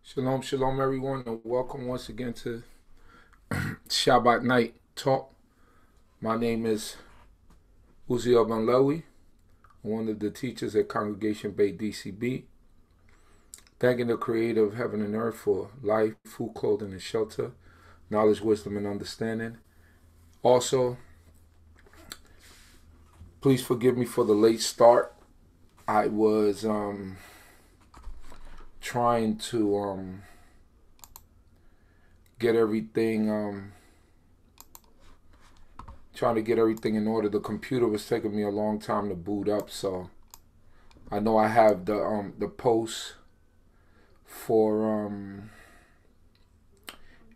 Shalom, shalom, everyone, and welcome once again to Shabbat Night Talk. My name is Uziel Ben Lewi, one of the teachers at Congregation Bay D.C.B. Thanking the Creator of heaven and earth for life, food, clothing, and shelter, knowledge, wisdom, and understanding. Also, please forgive me for the late start. I was trying to get everything in order. The computer was taking me a long time to boot up, so I know I have the post for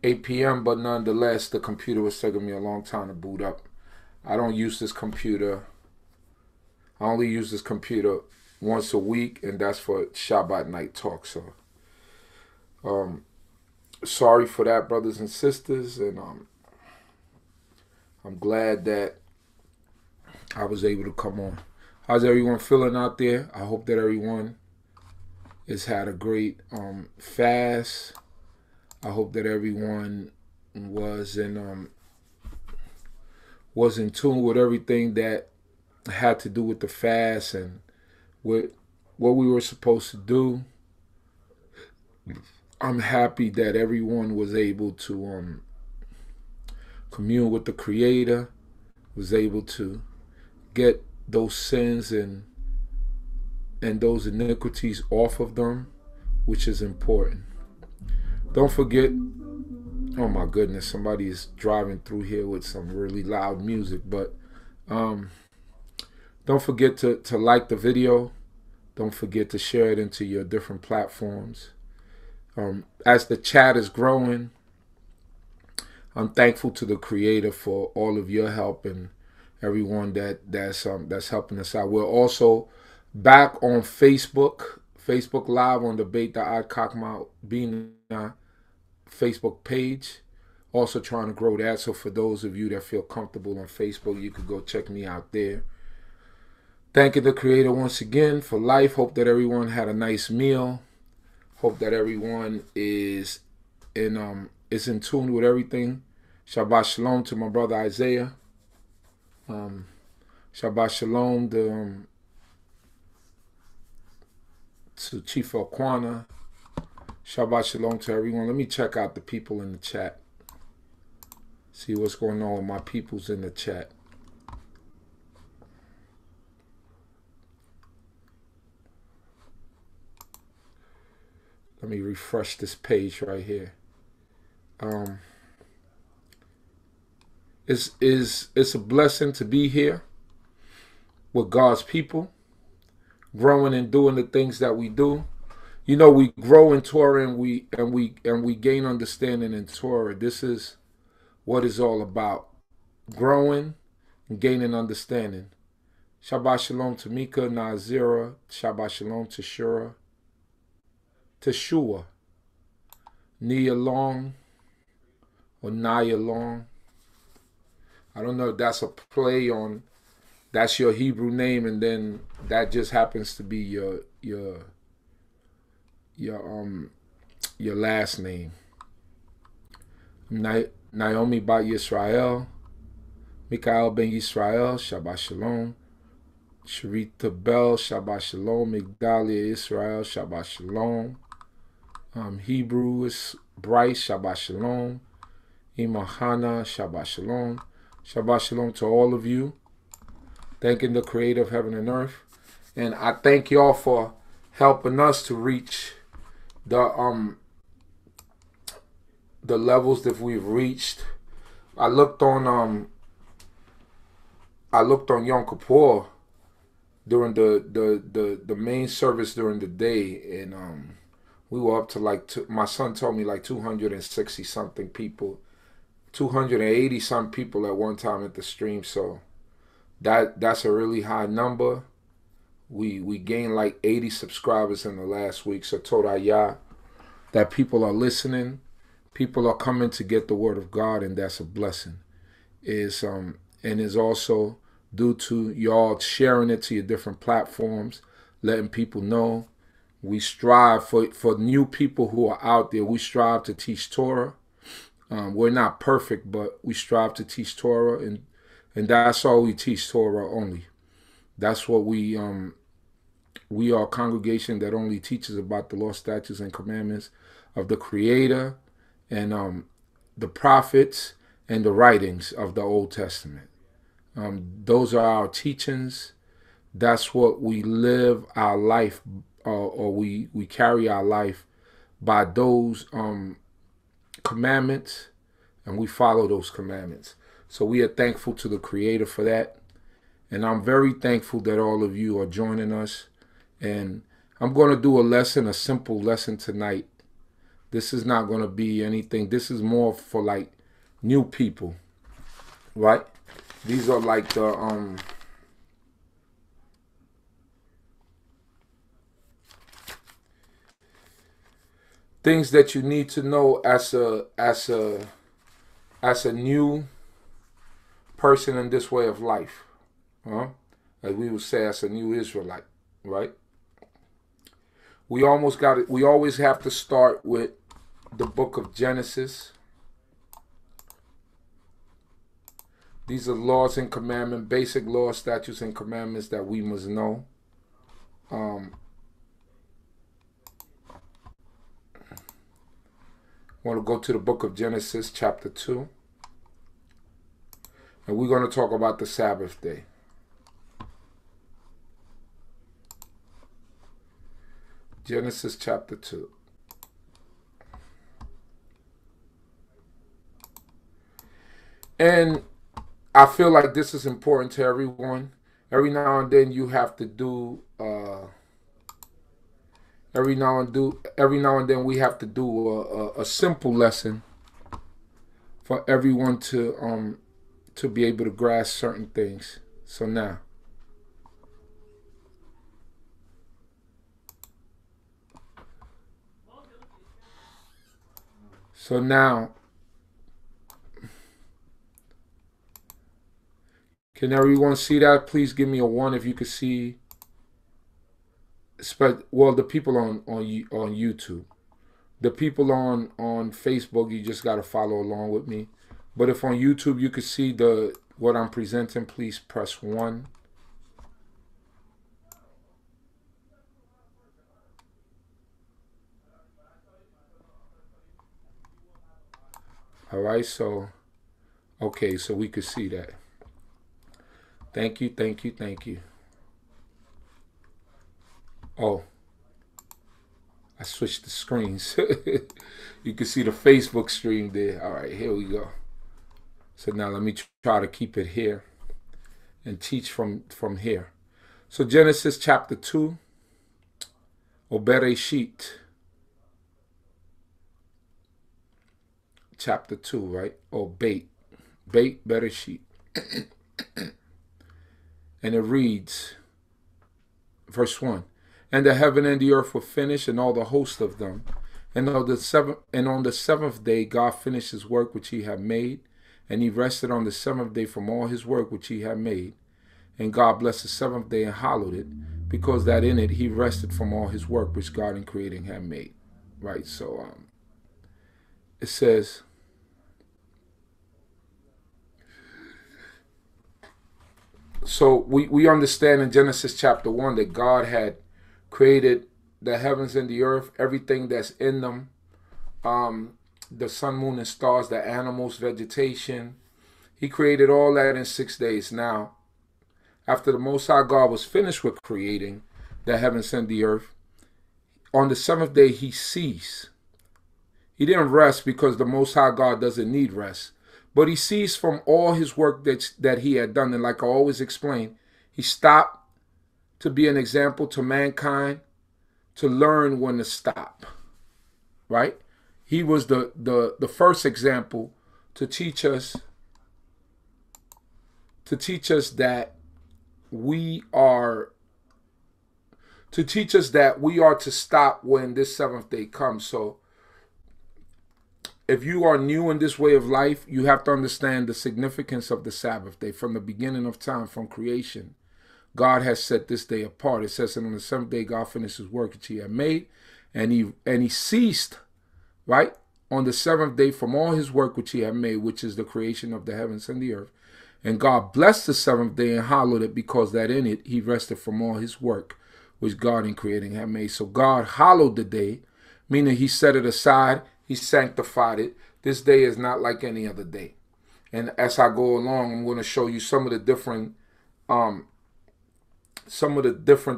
8 p.m. but nonetheless the computer was taking me a long time to boot up. I don't use this computer. I only use this computer once a week, and that's for Shabbat Night Talk. So sorry for that, brothers and sisters, and I'm glad that I was able to come on. How's everyone feeling out there? I hope that everyone has had a great fast. I hope that everyone was in tune with everything that had to do with the fast and with what we were supposed to do. I'm happy that everyone was able to commune with the Creator, was able to get those sins and those iniquities off of them, which is important. Don't forget, oh my goodness, somebody is driving through here with some really loud music, but don't forget to like the video. Don't forget to share it into your different platforms. As the chat is growing, I'm thankful to the Creator for all of your help and everyone that's helping us out. We're also back on Facebook Live on the CHOKMAH BINAH Facebook page. Also trying to grow that. So for those of you that feel comfortable on Facebook, you could go check me out there. Thanking the Creator once again for life. Hope that everyone had a nice meal. Hope that everyone is in tune with everything. Shabbat Shalom to my brother Isaiah. Shabbat Shalom to Chief Aquana. Shabbat Shalom to everyone. Let me check out the people in the chat. See what's going on with my peoples in the chat. Let me refresh this page right here. It's a blessing to be here with God's people, growing and doing the things that we do. You know, we grow in Torah and we gain understanding in Torah. This is what it's all about: growing and gaining understanding. Shabbat Shalom to Mika, Nazira. Shabbat Shalom to Shura. Teshua, Nia Long, or Naya Long. I don't know if that's a play on, that's your Hebrew name, and then that just happens to be your last name. Naomi Bat Yisrael, Mikael Ben Yisrael, Shabbat Shalom. Sharita Bell, Shabbat Shalom. Migdalia Israel, Shabbat Shalom. Hebrew is Bryce, Shabbat Shalom. Imahana, Shabbat Shalom. Shabbat Shalom to all of you. Thanking the Creator of heaven and earth. And I thank y'all for helping us to reach the levels that we've reached. I looked on Yom Kippur during the main service during the day, and we were up to my son told me 260 something people, 280 some people at one time at the stream. So that's a really high number. We gained 80 subscribers in the last week. So torah YAH, that people are listening, people are coming to get the word of God, and that's a blessing. And is also due to y'all sharing it to your different platforms, letting people know, We strive for new people who are out there. We strive to teach Torah. We're not perfect, but we strive to teach Torah, and that's all we teach, Torah only. That's what we are a congregation that only teaches about the law, statutes, and commandments of the Creator and the prophets and the writings of the Old Testament. Those are our teachings. That's what we live our life, or we carry our life by those commandments, and we follow those commandments. So we are thankful to the Creator for that. And I'm very thankful that all of you are joining us. And I'm going to do a simple lesson tonight. This is not going to be anything. This is more for like new people, right? These are like the things that you need to know as a new person in this way of life, as we would say, as a new Israelite, right? We always have to start with the book of Genesis. These are laws and commandments, basic laws, statutes, and commandments that we must know. I want to go to the book of Genesis, chapter 2. And we're going to talk about the Sabbath day. Genesis chapter 2. And I feel like this is important to everyone. Every now and then you have to do every now and then we have to do a simple lesson for everyone to be able to grasp certain things. So now, can everyone see that? Please give me a 1 if you could see. Well, the people on YouTube. The people on Facebook, you just got to follow along with me. But if on YouTube you could see what I'm presenting, please press 1. All right, so, okay, so we could see that. Thank you, thank you, thank you. Oh, I switched the screens. You can see the Facebook stream there. All right, here we go. So now let me try to keep it here and teach from here. So Genesis chapter 2, or Bereshit. Chapter 2, right? Or Beit Bereshit. And it reads, verse 1. And the heaven and the earth were finished, and all the host of them. And on the seventh day God finished his work which he had made, and he rested on the seventh day from all his work which he had made. And God blessed the seventh day and hallowed it, because that in it he rested from all his work which God in creating had made. Right, so it says, so we understand in Genesis chapter 1 that God had created the heavens and the earth, everything that's in them, the sun, moon, and stars, the animals, vegetation. He created all that in 6 days. Now, after the Most High God was finished with creating the heavens and the earth, on the seventh day he ceased. He didn't rest because the Most High God doesn't need rest. But he ceased from all his work that he had done. And like I always explain, he stopped to be an example to mankind, to learn when to stop. Right? He was the first example to teach us that we are to stop when this seventh day comes. So if you are new in this way of life, you have to understand the significance of the Sabbath day from the beginning of time, from creation. God has set this day apart. It says, and on the seventh day, God finished his work which he had made, and he ceased, right, on the seventh day from all his work which he had made, which is the creation of the heavens and the earth. And God blessed the seventh day and hallowed it, because that in it he rested from all his work which God in creating had made. So God hallowed the day, meaning he set it aside, he sanctified it. This day is not like any other day. And as I go along, I'm going to show you some of the different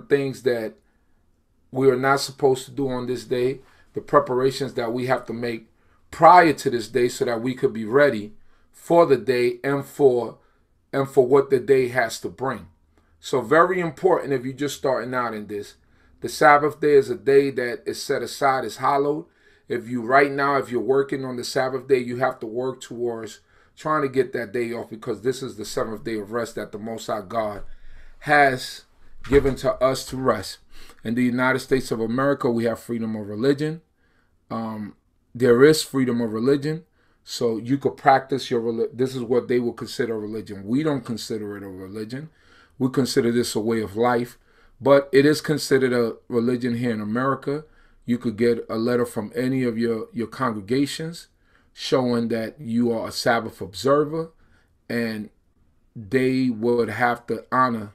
things that we are not supposed to do on this day, the preparations that we have to make prior to this day so that we could be ready for the day and for what the day has to bring. So very important if you're just starting out in this. The Sabbath day is a day that is set aside, is hallowed. If you're working on the Sabbath day, you have to work towards trying to get that day off, because this is the seventh day of rest that the Most High God has given to us to rest. In the United States of America, we have freedom of religion. There is freedom of religion. So you could practice your religion. This is what they will consider a religion. We don't consider it a religion. We consider this a way of life. But it is considered a religion here in America. You could get a letter from any of your congregations showing that you are a Sabbath observer, and they would have to honor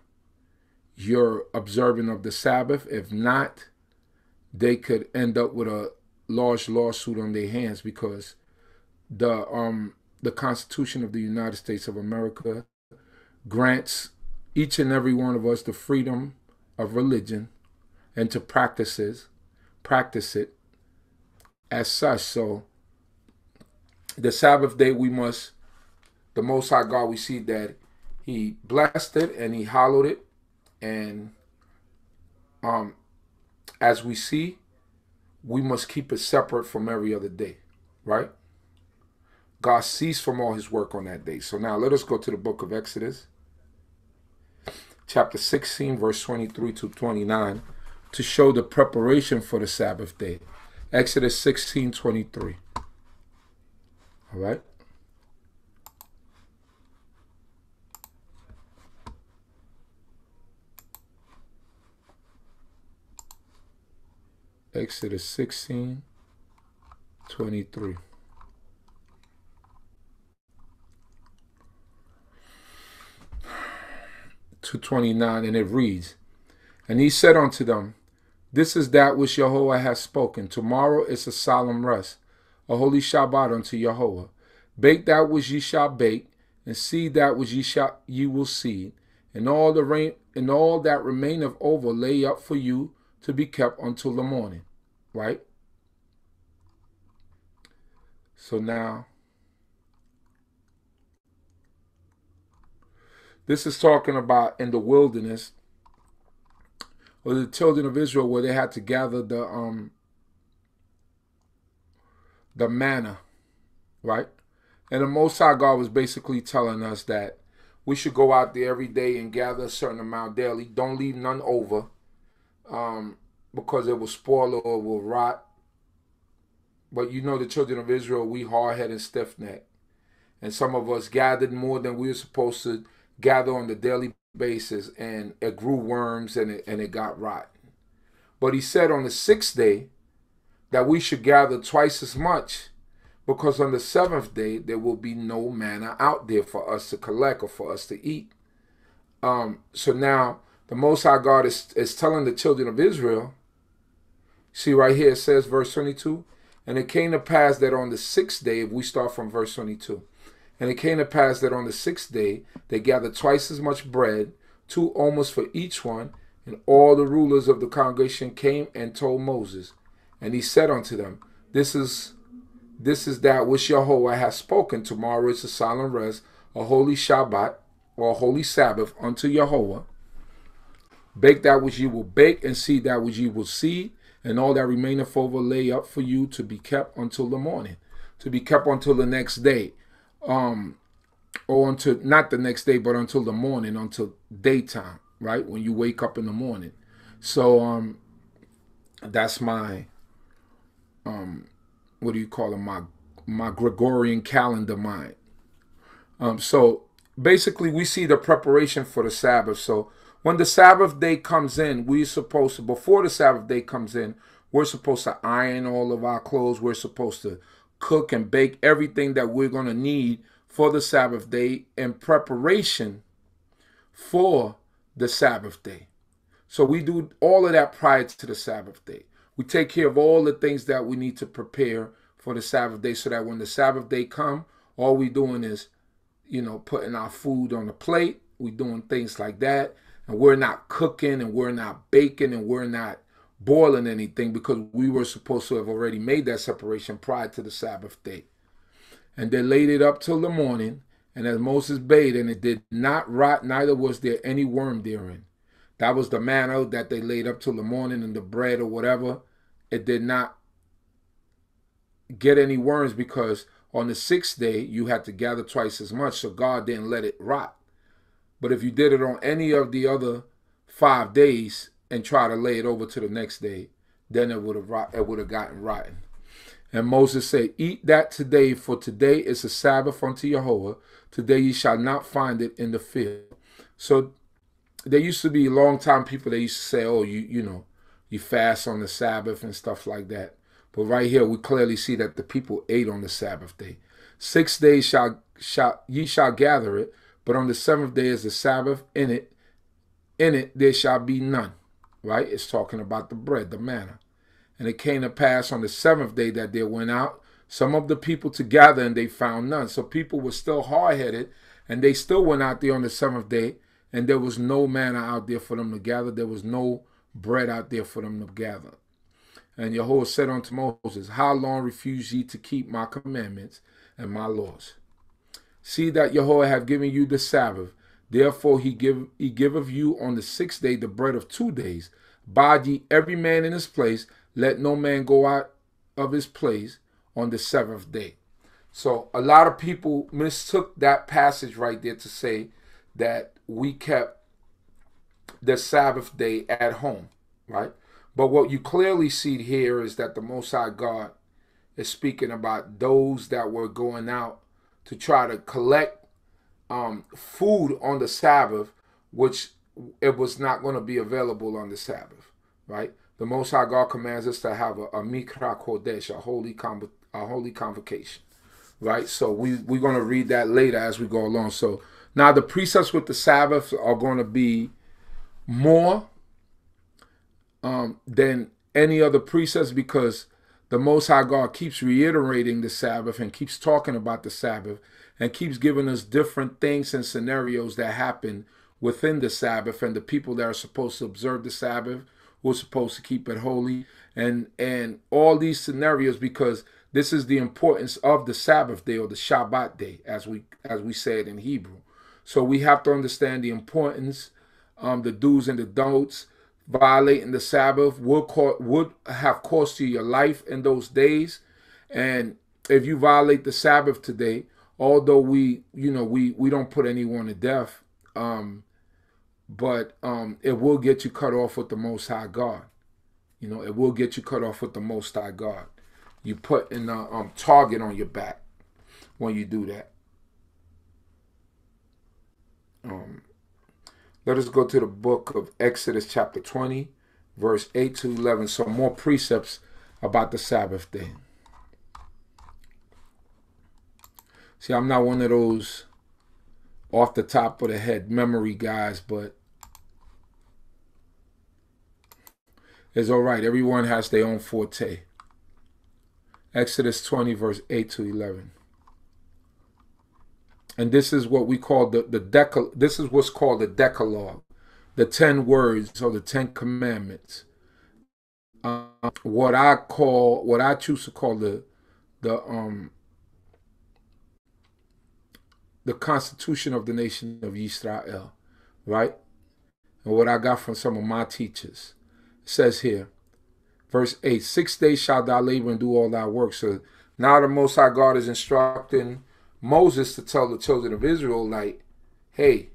your observing of the Sabbath. If not, they could end up with a large lawsuit on their hands, because the Constitution of the United States of America grants each and every one of us the freedom of religion and to practice it as such. So the Sabbath day, the Most High God, we see that he blessed it and he hallowed it. And as we see, we must keep it separate from every other day, right? God ceased from all his work on that day. So now let us go to the book of Exodus, chapter 16, verse 23 to 29, to show the preparation for the Sabbath day. Exodus 16, 23. All right. Exodus 16, 23. To 29, and it reads, and he said unto them, this is that which Yahweh has spoken. Tomorrow is a solemn rest, a holy Shabbat unto Yahweh. Bake that which ye shall bake, and seed that which ye will seed, and all that remaineth over lay up for you to be kept until the morning. Right? So now, this is talking about in the wilderness, or the children of Israel, where they had to gather the manna, right? And the Most High God was basically telling us that we should go out there every day and gather a certain amount daily. Don't leave none over, because it will spoil or it will rot. But you know, the children of Israel, we hard-headed and stiff-necked. And some of us gathered more than we were supposed to gather on the daily basis, and it grew worms and it got rotten. But he said on the sixth day that we should gather twice as much, because on the seventh day there will be no manna out there for us to collect or for us to eat. So now the Most High God is telling the children of Israel, see right here it says verse 22, and it came to pass that on the sixth day, if we start from verse 22, and it came to pass that on the sixth day they gathered twice as much bread, 2 omers for each one, and all the rulers of the congregation came and told Moses. And he said unto them, This is that which Yahweh has spoken. Tomorrow is a solemn rest, a holy Shabbat, or a holy Sabbath unto Yahweh. Bake that which ye will bake, and seed that which ye will seed, and all that remaineth over lay up for you to be kept until the morning, to be kept until the next day. Or until, not the next day, but until the morning, until daytime, right? When you wake up in the morning. So that's my, what do you call it? My Gregorian calendar mind. So basically we see the preparation for the Sabbath. So when the Sabbath day comes in, we're supposed to, before the Sabbath day comes in, we're supposed to iron all of our clothes. We're supposed to cook and bake everything that we're going to need for the Sabbath day in preparation for the Sabbath day. So we do all of that prior to the Sabbath day. We take care of all the things that we need to prepare for the Sabbath day so that when the Sabbath day come, all we doing is, putting our food on the plate. We doing things like that. And we're not cooking and we're not baking and we're not boiling anything because we were supposed to have already made that separation prior to the Sabbath day. And they laid it up till the morning. And as Moses bade, and it did not rot, neither was there any worm therein. That was the manna that they laid up till the morning, and the bread or whatever. It did not get any worms because on the sixth day, you had to gather twice as much, so God didn't let it rot. But if you did it on any of the other 5 days and try to lay it over to the next day, then it would have gotten rotten. And Moses said, eat that today, for today is a Sabbath unto Yahweh. Today ye shall not find it in the field. So there used to be long time people that used to say, oh, you fast on the Sabbath and stuff like that. But right here we clearly see that the people ate on the Sabbath day. 6 days ye shall gather it, but on the seventh day is the Sabbath. In it there shall be none. Right? It's talking about the bread, the manna. And it came to pass on the seventh day that there went out some of the people to gather, and they found none. So people were still hard-headed, and they still went out there on the seventh day, and there was no manna out there for them to gather. There was no bread out there for them to gather. And Yahweh said unto Moses, how long refuse ye to keep my commandments and my laws? See that Yahweh hath given you the Sabbath. Therefore he giveth you on the sixth day the bread of 2 days. Abide ye every man in his place. Let no man go out of his place on the seventh day. So a lot of people mistook that passage right there to say that we kept the Sabbath day at home, right? But what you clearly see here is that the Most High God is speaking about those that were going out to try to collect food on the Sabbath, which it was not going to be available on the Sabbath, right? The Most High God commands us to have a mikra kodesh, a holy convocation, right? So we're going to read that later as we go along. So now the precepts with the Sabbath are going to be more than any other precepts because the Most High God keeps reiterating the Sabbath and keeps talking about the Sabbath and keeps giving us different things and scenarios that happen within the Sabbath and the people that are supposed to observe the Sabbath, who are supposed to keep it holy, and all these scenarios, because this is the importance of the Sabbath day or the Shabbat day, as we say it in Hebrew. So we have to understand the importance, the do's and the don'ts. Violating the Sabbath would have cost you your life in those days. And if you violate the Sabbath today, although we don't put anyone to death, but it will get you cut off with the Most High God. It will get you cut off with the Most High God. You put in a target on your back when you do that. Let us go to the book of Exodus chapter 20, verse 8 to 11. Some more precepts about the Sabbath day. See, I'm not one of those off the top of the head memory guys, but it's all right. Everyone has their own forte. Exodus 20, verse 8 to 11. And this is what we call this is what's called the Decalogue, the 10 words or the 10 commandments. What I choose to call the Constitution of the nation of Yisrael, right? And what I got from some of my teachers. It says here, verse 8, 6 days shalt thou labor and do all thy work. So now the Most High God is instructing Moses to tell the children of Israel, like, hey,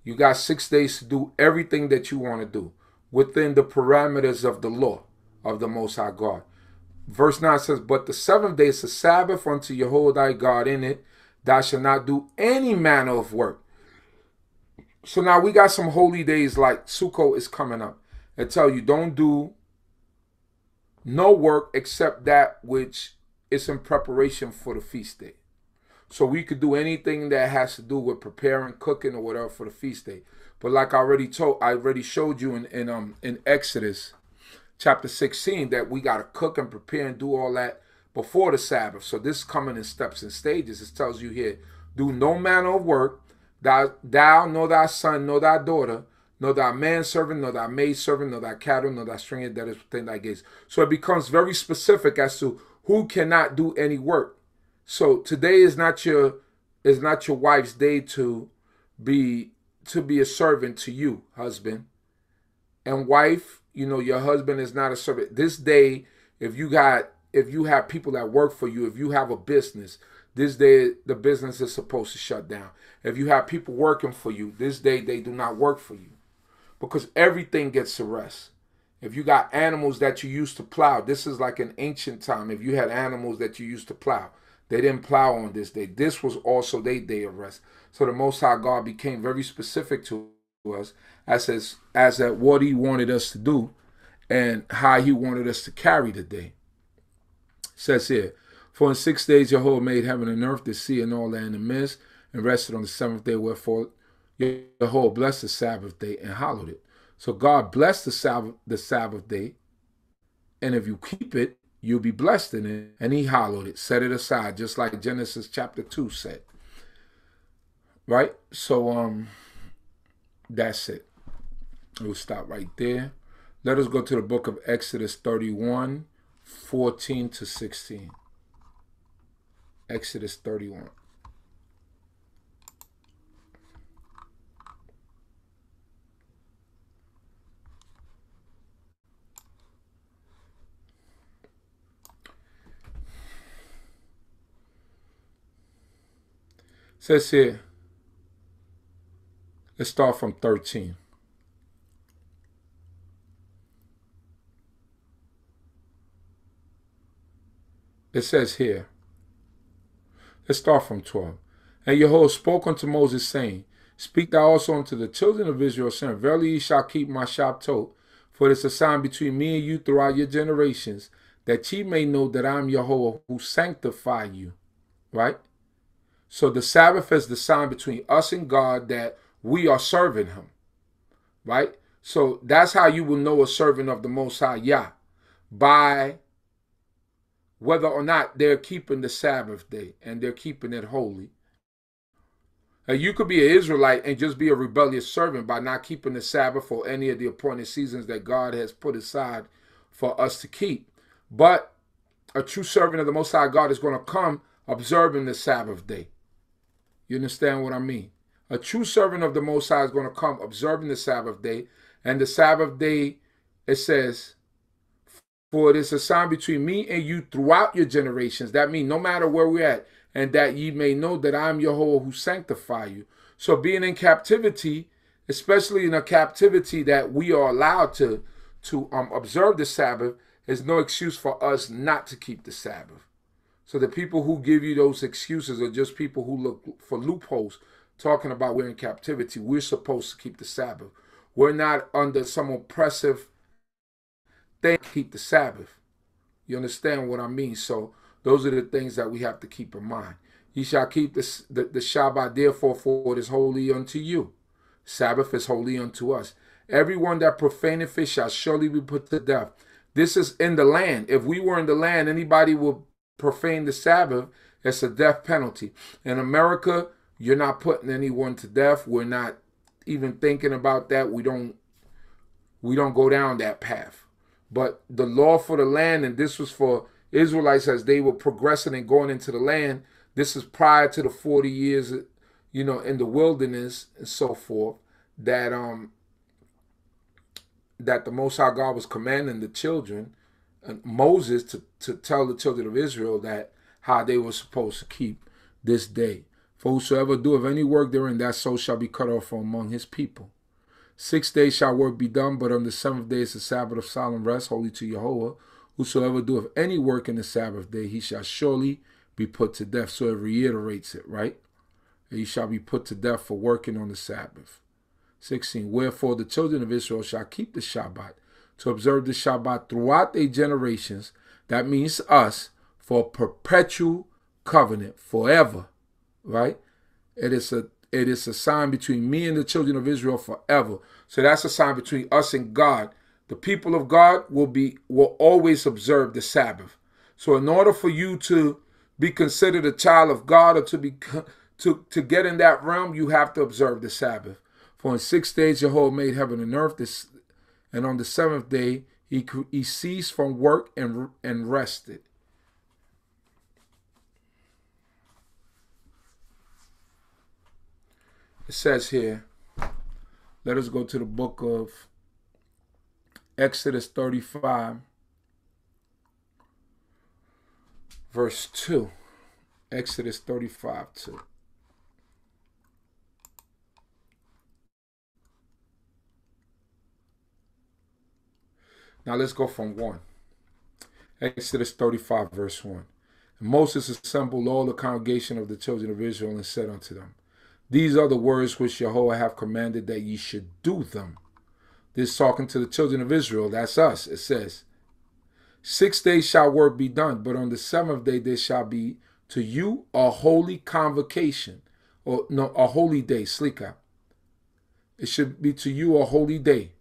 you got 6 days to do everything that you want to do within the parameters of the law of the Most High God. Verse 9 says, but the seventh day is a Sabbath unto Yahweh thy God. In it thou shalt not do any manner of work, So now we got some holy days like Sukkot is coming up. They tell you don't do no work except that which is in preparation for the feast day. So we could do anything that has to do with preparing, cooking, or whatever for the feast day. But like I already showed you in Exodus chapter 16 that we got to cook and prepare and do all that before the Sabbath. So this is coming in steps and stages. It tells you here, do no manner of work, thou nor thy son, nor thy daughter, nor thy manservant, nor thy maidservant, nor thy cattle, nor thy stranger that is within thy gates. So it becomes very specific as to who cannot do any work. So today is not your wife's day to be a servant to you, husband. And wife, you know, your husband is not a servant. This day, if you have people that work for you, if you have a business, this day the business is supposed to shut down. If you have people working for you, this day they do not work for you. Because everything gets a rest. If you got animals that you used to plow, this is like an ancient time. If you had animals that you used to plow, they didn't plow on this day. This was also their day of rest. So the Most High God became very specific to us as at what he wanted us to do and how he wanted us to carry the day. It says here, for in 6 days Jehovah made heaven and earth, the sea and all that in the midst, and rested on the seventh day, wherefore Jehovah blessed the Sabbath day and hallowed it. So God blessed the Sabbath day, and if you keep it, you'll be blessed in it. And he hallowed it, set it aside, just like Genesis chapter 2 said. Right? So that's it. We'll stop right there. Let us go to the book of Exodus 31, 14 to 16. Exodus 31. It says here, let's start from 13. It says here, let's start from 12. And Jehovah spoke unto Moses, saying, speak thou also unto the children of Israel, saying, verily ye shall keep my Shabbat, for it is a sign between me and you throughout your generations, that ye may know that I am Jehovah who sanctify you. Right? So the Sabbath is the sign between us and God that we are serving him. Right? So that's how you will know a servant of the Most High Yah, by whether or not they're keeping the Sabbath day and they're keeping it holy. You could be an Israelite and just be a rebellious servant by not keeping the Sabbath or any of the appointed seasons that God has put aside for us to keep. But a true servant of the Most High God is going to come observing the Sabbath day. You understand what I mean? A true servant of the Most High is going to come observing the Sabbath day. And the Sabbath day, it says, for it is a sign between me and you throughout your generations. That means no matter where we're at, and that ye may know that I am Jehovah who sanctify you. So being in captivity, especially in a captivity that we are allowed to observe the Sabbath, is no excuse for us not to keep the Sabbath. So the people who give you those excuses are just people who look for loopholes, talking about we're in captivity. We're supposed to keep the Sabbath. We're not under some oppressive thing to keep the Sabbath. You understand what I mean? So those are the things that we have to keep in mind. Ye shall keep the Shabbat, therefore, for it is holy unto you. Sabbath is holy unto us. Everyone that profaneth it shall surely be put to death. This is in the land. If we were in the land, anybody would profane the Sabbath, it's a death penalty. In America, you're not putting anyone to death. We're not even thinking about that. We don't go down that path. But the law for the land, and this was for Israelites as they were progressing and going into the land, this is prior to the 40 years, in the wilderness and so forth, that the Most High God was commanding the children, Moses, to tell the children of Israel that how they were supposed to keep this day. For whosoever doeth any work therein, that soul shall be cut off from among his people. 6 days shall work be done, but on the seventh day is the Sabbath of solemn rest, holy to Jehovah. Whosoever doeth any work in the Sabbath day, he shall surely be put to death. So it reiterates it, right? And he shall be put to death for working on the Sabbath. 16. Wherefore the children of Israel shall keep the Shabbat, to observe the Shabbat throughout their generations. That means us, for perpetual covenant, forever. Right? It is a sign between me and the children of Israel forever. So that's a sign between us and God. The people of God will always observe the Sabbath. So in order for you to be considered a child of God, or to get in that realm, you have to observe the Sabbath. For in 6 days Jehovah made heaven and earth, and on the seventh day he ceased from work and rested. It says here, let us go to the book of Exodus 35, verse 2. Exodus 35, 2. Now let's go from 1. Exodus 35, verse 1. And Moses assembled all the congregation of the children of Israel and said unto them, these are the words which Jehovah hath commanded that ye should do them. This talking to the children of Israel, that's us. It says, 6 days shall work be done, but on the seventh day there shall be to you a holy convocation, or no, a holy day, slika. It should be to you a holy day.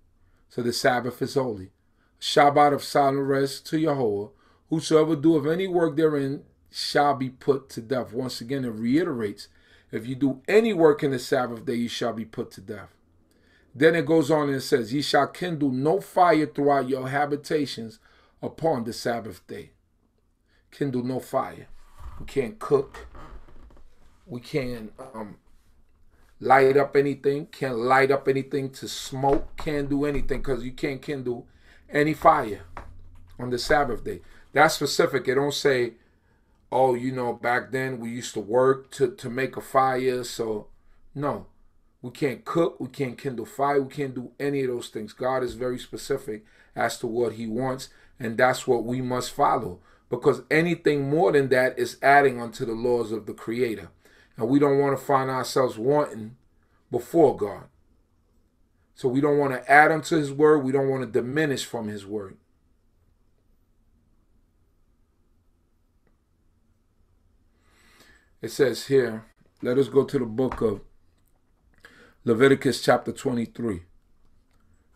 So the Sabbath is holy. Shabbat of solemn rest to Jehovah. Whosoever doeth any work therein shall be put to death. Once again, it reiterates, if you do any work in the Sabbath day, you shall be put to death. Then it goes on and it says, ye shall kindle no fire throughout your habitations upon the Sabbath day. Kindle no fire. We can't cook. We can't light up anything. Can't light up anything to smoke. Can't do anything because you can't kindle any fire on the Sabbath day. That's specific. It don't say, oh, you know, back then we used to work to make a fire. So, no. We can't cook. We can't kindle fire. We can't do any of those things. God is very specific as to what he wants. And that's what we must follow. Because anything more than that is adding unto the laws of the Creator. And we don't want to find ourselves wanting before God. So we don't want to add unto his word. We don't want to diminish from his word. It says here, let us go to the book of Leviticus chapter 23,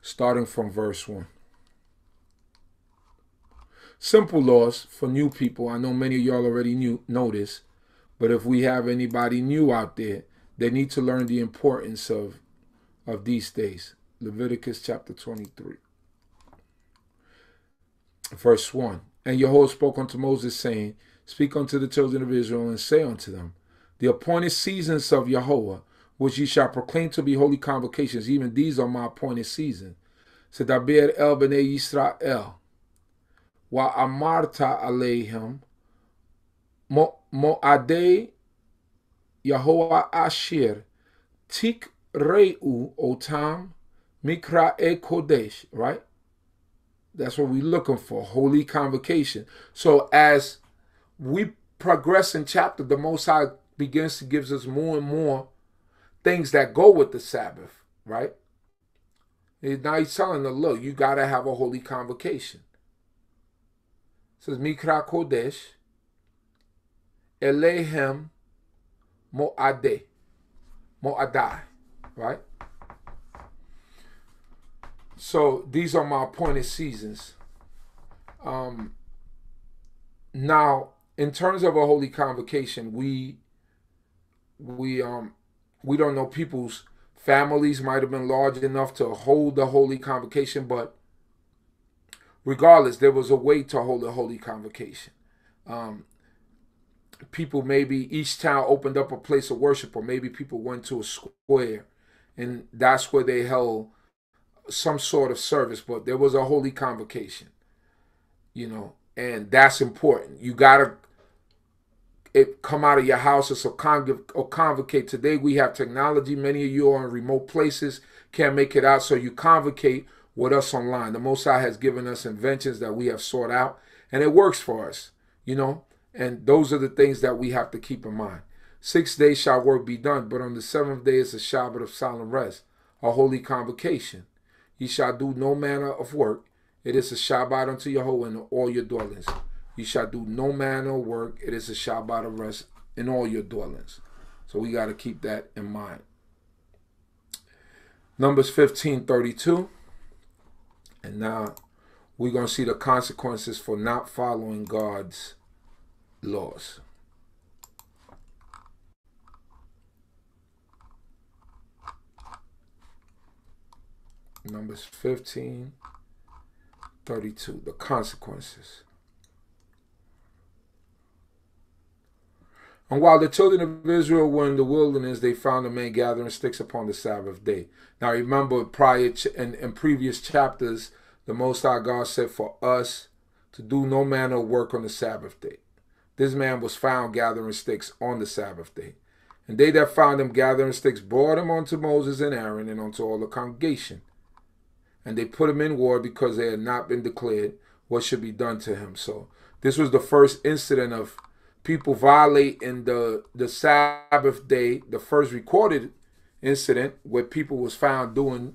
starting from verse 1. Simple laws for new people. I know many of y'all already know this, but if we have anybody new out there, they need to learn the importance of these days. Leviticus chapter 23, verse 1. And Jehovah spoke unto Moses, saying, speak unto the children of Israel, and say unto them, the appointed seasons of Jehovah, which ye shall proclaim to be holy convocations, even these are my appointed seasons. Sedaber el bnei Yisrael, wa amarta aleihim, mo'adei Yehovah asher, tik reu otam, mikra e kodesh, right? That's what we're looking for, holy convocation. So as we progress in chapter, the Most High begins to give us more and more things that go with the Sabbath, right? Now he's telling them, look, you got to have a holy convocation. It says, Mikra Kodesh, Elehem Mo'adai, right? So these are my appointed seasons. Now, in terms of a holy convocation, we don't know, people's families might have been large enough to hold the holy convocation, but regardless, there was a way to hold a holy convocation. People, maybe each town opened up a place of worship, or maybe people went to a square, and that's where they held some sort of service, but there was a holy convocation, you know, and that's important. You got to come out of your houses or convocate. Today we have technology. Many of you are in remote places, can't make it out, so you convocate with us online. The Most High has given us inventions that we have sought out, and it works for us, you know, and those are the things that we have to keep in mind. 6 days shall work be done, but on the seventh day is a Shabbat of solemn rest a holy convocation. Ye shall do no manner of work. It is a Shabbat unto Yahweh in all your dwellings. You shall do no manner of work. It is a Shabbat of rest in all your dwellings. So we got to keep that in mind. Numbers 15:32. And now we're going to see the consequences for not following God's laws. Numbers 15:32. The consequences. And while the children of Israel were in the wilderness, they found a man gathering sticks upon the Sabbath day. Now remember, in previous chapters, the Most High God said for us to do no manner of work on the Sabbath day. This man was found gathering sticks on the Sabbath day. And they that found him gathering sticks brought him unto Moses and Aaron and unto all the congregation. And they put him in ward because they had not been declared what should be done to him. So this was the first incident of people violating the Sabbath day, the first recorded incident where people was found doing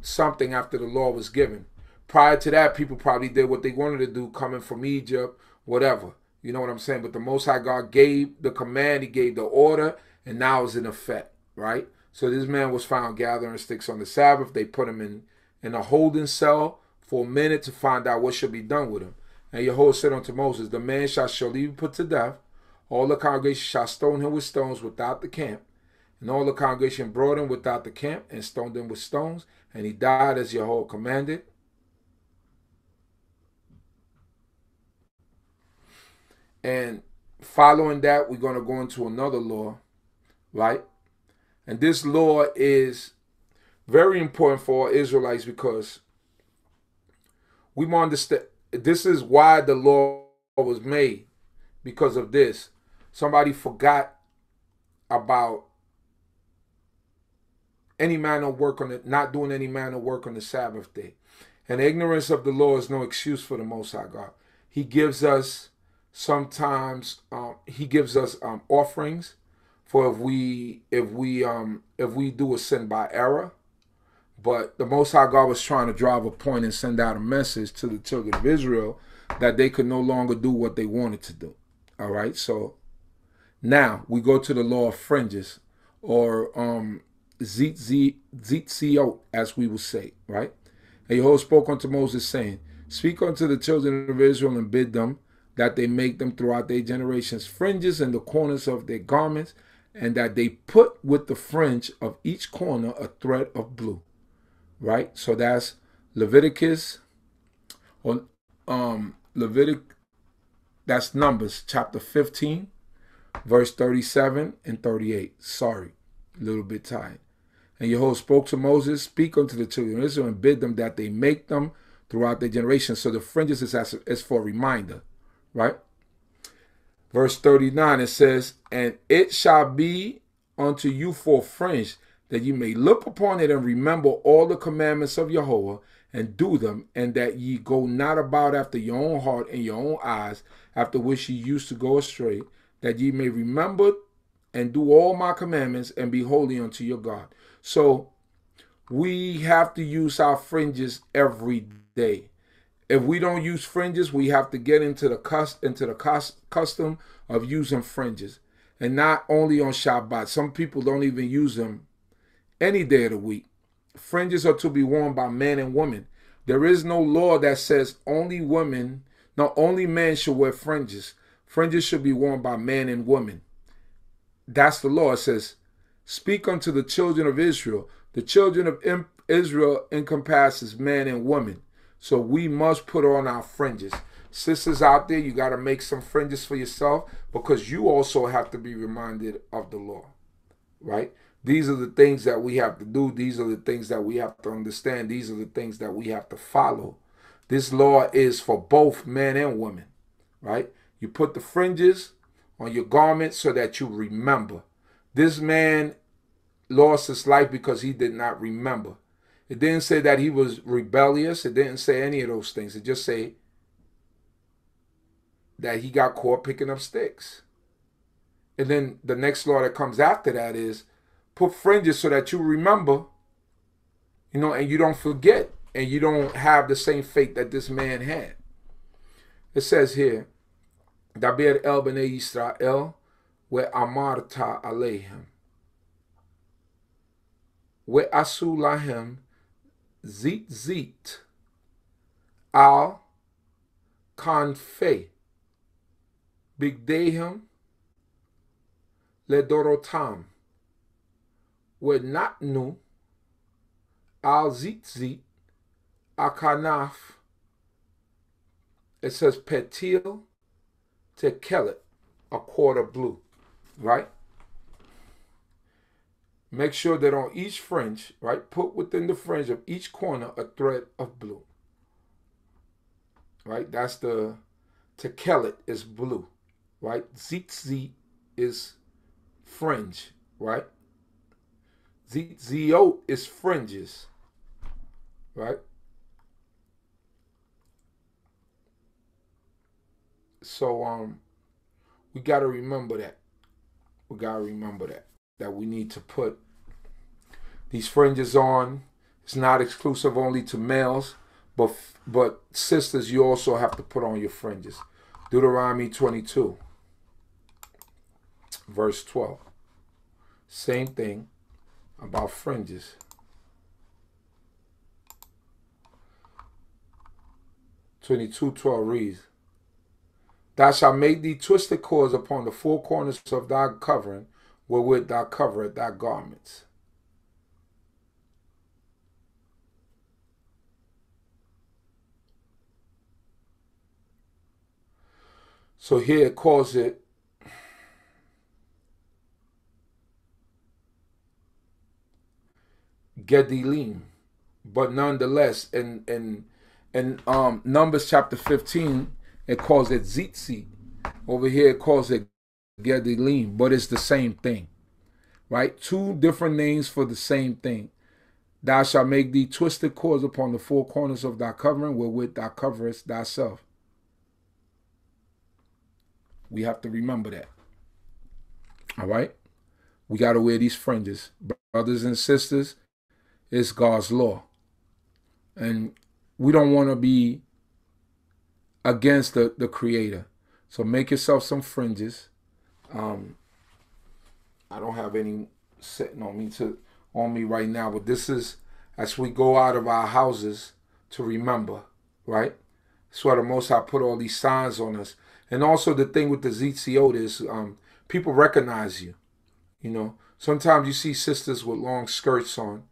something after the law was given. Prior to that, people probably did what they wanted to do, coming from Egypt, whatever. You know what I'm saying? But the Most High God gave the command, he gave the order, and now it's in effect, right? So this man was found gathering sticks on the Sabbath. They put him in a holding cell for a minute to find out what should be done with him. And Yahweh said unto Moses, the man shall surely be put to death. All the congregation shall stone him with stones without the camp. And all the congregation brought him without the camp and stoned him with stones. And he died as Yahweh commanded. And following that, we're going to go into another law, right? And this law is very important for all Israelites because we want to understand. This is why the law was made, because of this. Somebody forgot about any manner of work on it, not doing any manner of work on the Sabbath day. And ignorance of the law is no excuse for the Most High God. He gives us sometimes offerings for if we do a sin by error. But the Most High God was trying to drive a point and send out a message to the children of Israel that they could no longer do what they wanted to do. All right, so now we go to the law of fringes, or tzitzit, as we will say, right? And Yahweh spoke unto Moses, saying, speak unto the children of Israel and bid them that they make them throughout their generations fringes in the corners of their garments, and that they put with the fringe of each corner a thread of blue. Right, so that's Leviticus, that's Numbers chapter 15, verse 37 and 38. Sorry, a little bit tired. And Yahweh spoke to Moses, speak unto the children of Israel and bid them that they make them throughout their generations. So the fringes is for a reminder, right? Verse 39, it says, and it shall be unto you for a fringe, that ye may look upon it and remember all the commandments of Yahweh and do them, and that ye go not about after your own heart and your own eyes, after which ye used to go astray, that ye may remember and do all my commandments and be holy unto your God. So we have to use our fringes every day. If we don't use fringes, we have to get into the custom of using fringes. And not only on Shabbat. Some people don't even use them any day of the week. Fringes are to be worn by men and women. There is no law that says only men should wear fringes. Fringes should be worn by men and women. That's the law. It says, speak unto the children of Israel. The children of Israel encompasses men and women. So we must put on our fringes. Sisters out there, you got to make some fringes for yourself, because you also have to be reminded of the law, right? These are the things that we have to do. These are the things that we have to understand. These are the things that we have to follow. This law is for both men and women, right? You put the fringes on your garment so that you remember. This man lost his life because he did not remember. It didn't say that he was rebellious. It didn't say any of those things. It just say that he got caught picking up sticks. And then the next law that comes after that is put fringes so that you remember You know, and you don't forget, and you don't have the same fate that this man had. It says here, Daber el bnei Yisrael we amarta alehem we asu lahem zit al kanfe bigdehem ledorotam we natnu al zit akanaf. It says petil tekelet, a quarter blue, right? Make sure that on each fringe, right, put within the fringe of each corner a thread of blue, right? That's the tekelet is blue, right? Zit is fringe, right? Ziot is fringes, right? So we got to remember that. We got to remember that we need to put these fringes on. It's not exclusive only to males, but sisters, you also have to put on your fringes. Deuteronomy 22, verse 12. Same thing about fringes. (22:12) reads, Thou shalt make thee twisted cords upon the four corners of thy covering, wherewith thou coverest thy garments. So here it calls it Gedilim, but nonetheless, in Numbers chapter 15, it calls it Zitzi. Over here, it calls it Gedilim, but it's the same thing, right? Two different names for the same thing. Thou shalt make thee twisted cords upon the four corners of thy covering, wherewith thou coverest thyself. We have to remember that. All right? We got to wear these fringes. Brothers and sisters, it's God's law. And we don't want to be against the Creator. So make yourself some fringes. I don't have any sitting on me right now, but this is as we go out of our houses to remember, right? That's why the Most High put all these signs on us. And also the thing with the ZCO is people recognize you. You know, sometimes you see sisters with long skirts on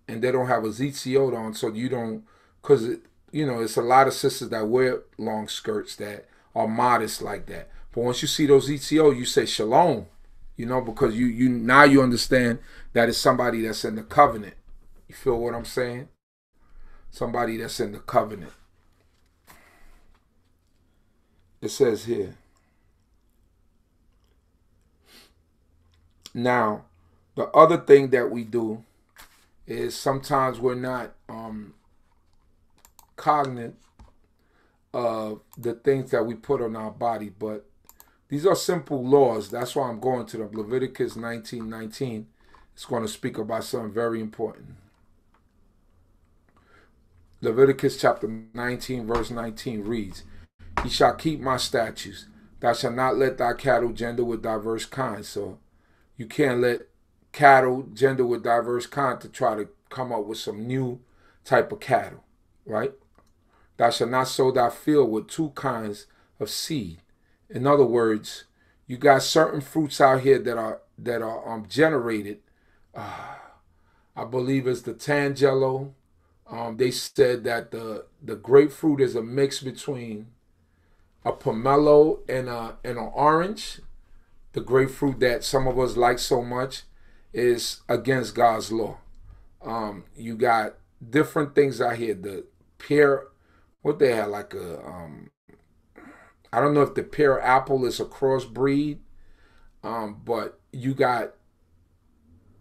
and they don't have a ZCO on, so you don't, because, you know, it's a lot of sisters that wear long skirts that are modest like that. But once you see those ZCO, you say Shalom, you know, because you now you understand that it's somebody that's in the covenant. You feel what I'm saying? Somebody that's in the covenant. It says here, now, the other thing that we do is sometimes we're not cognizant of the things that we put on our body, but these are simple laws. That's why I'm going to them. Leviticus 19:19 is going to speak about something very important. Leviticus chapter 19, verse 19 reads, Ye shall keep my statutes. Thou shalt not let thy cattle gender with diverse kinds. So you can't let cattle gender with diverse kinds to try to come up with some new type of cattle, right? Thou shalt not sow thy field with two kinds of seed. In other words, you got certain fruits out here that are generated. I believe it's the Tangelo. They said that the grapefruit is a mix between a pomelo and an orange. The grapefruit that some of us like so much is against God's law. You got different things out here. The pear, what they had, like I don't know if the pear apple is a crossbreed, but you got,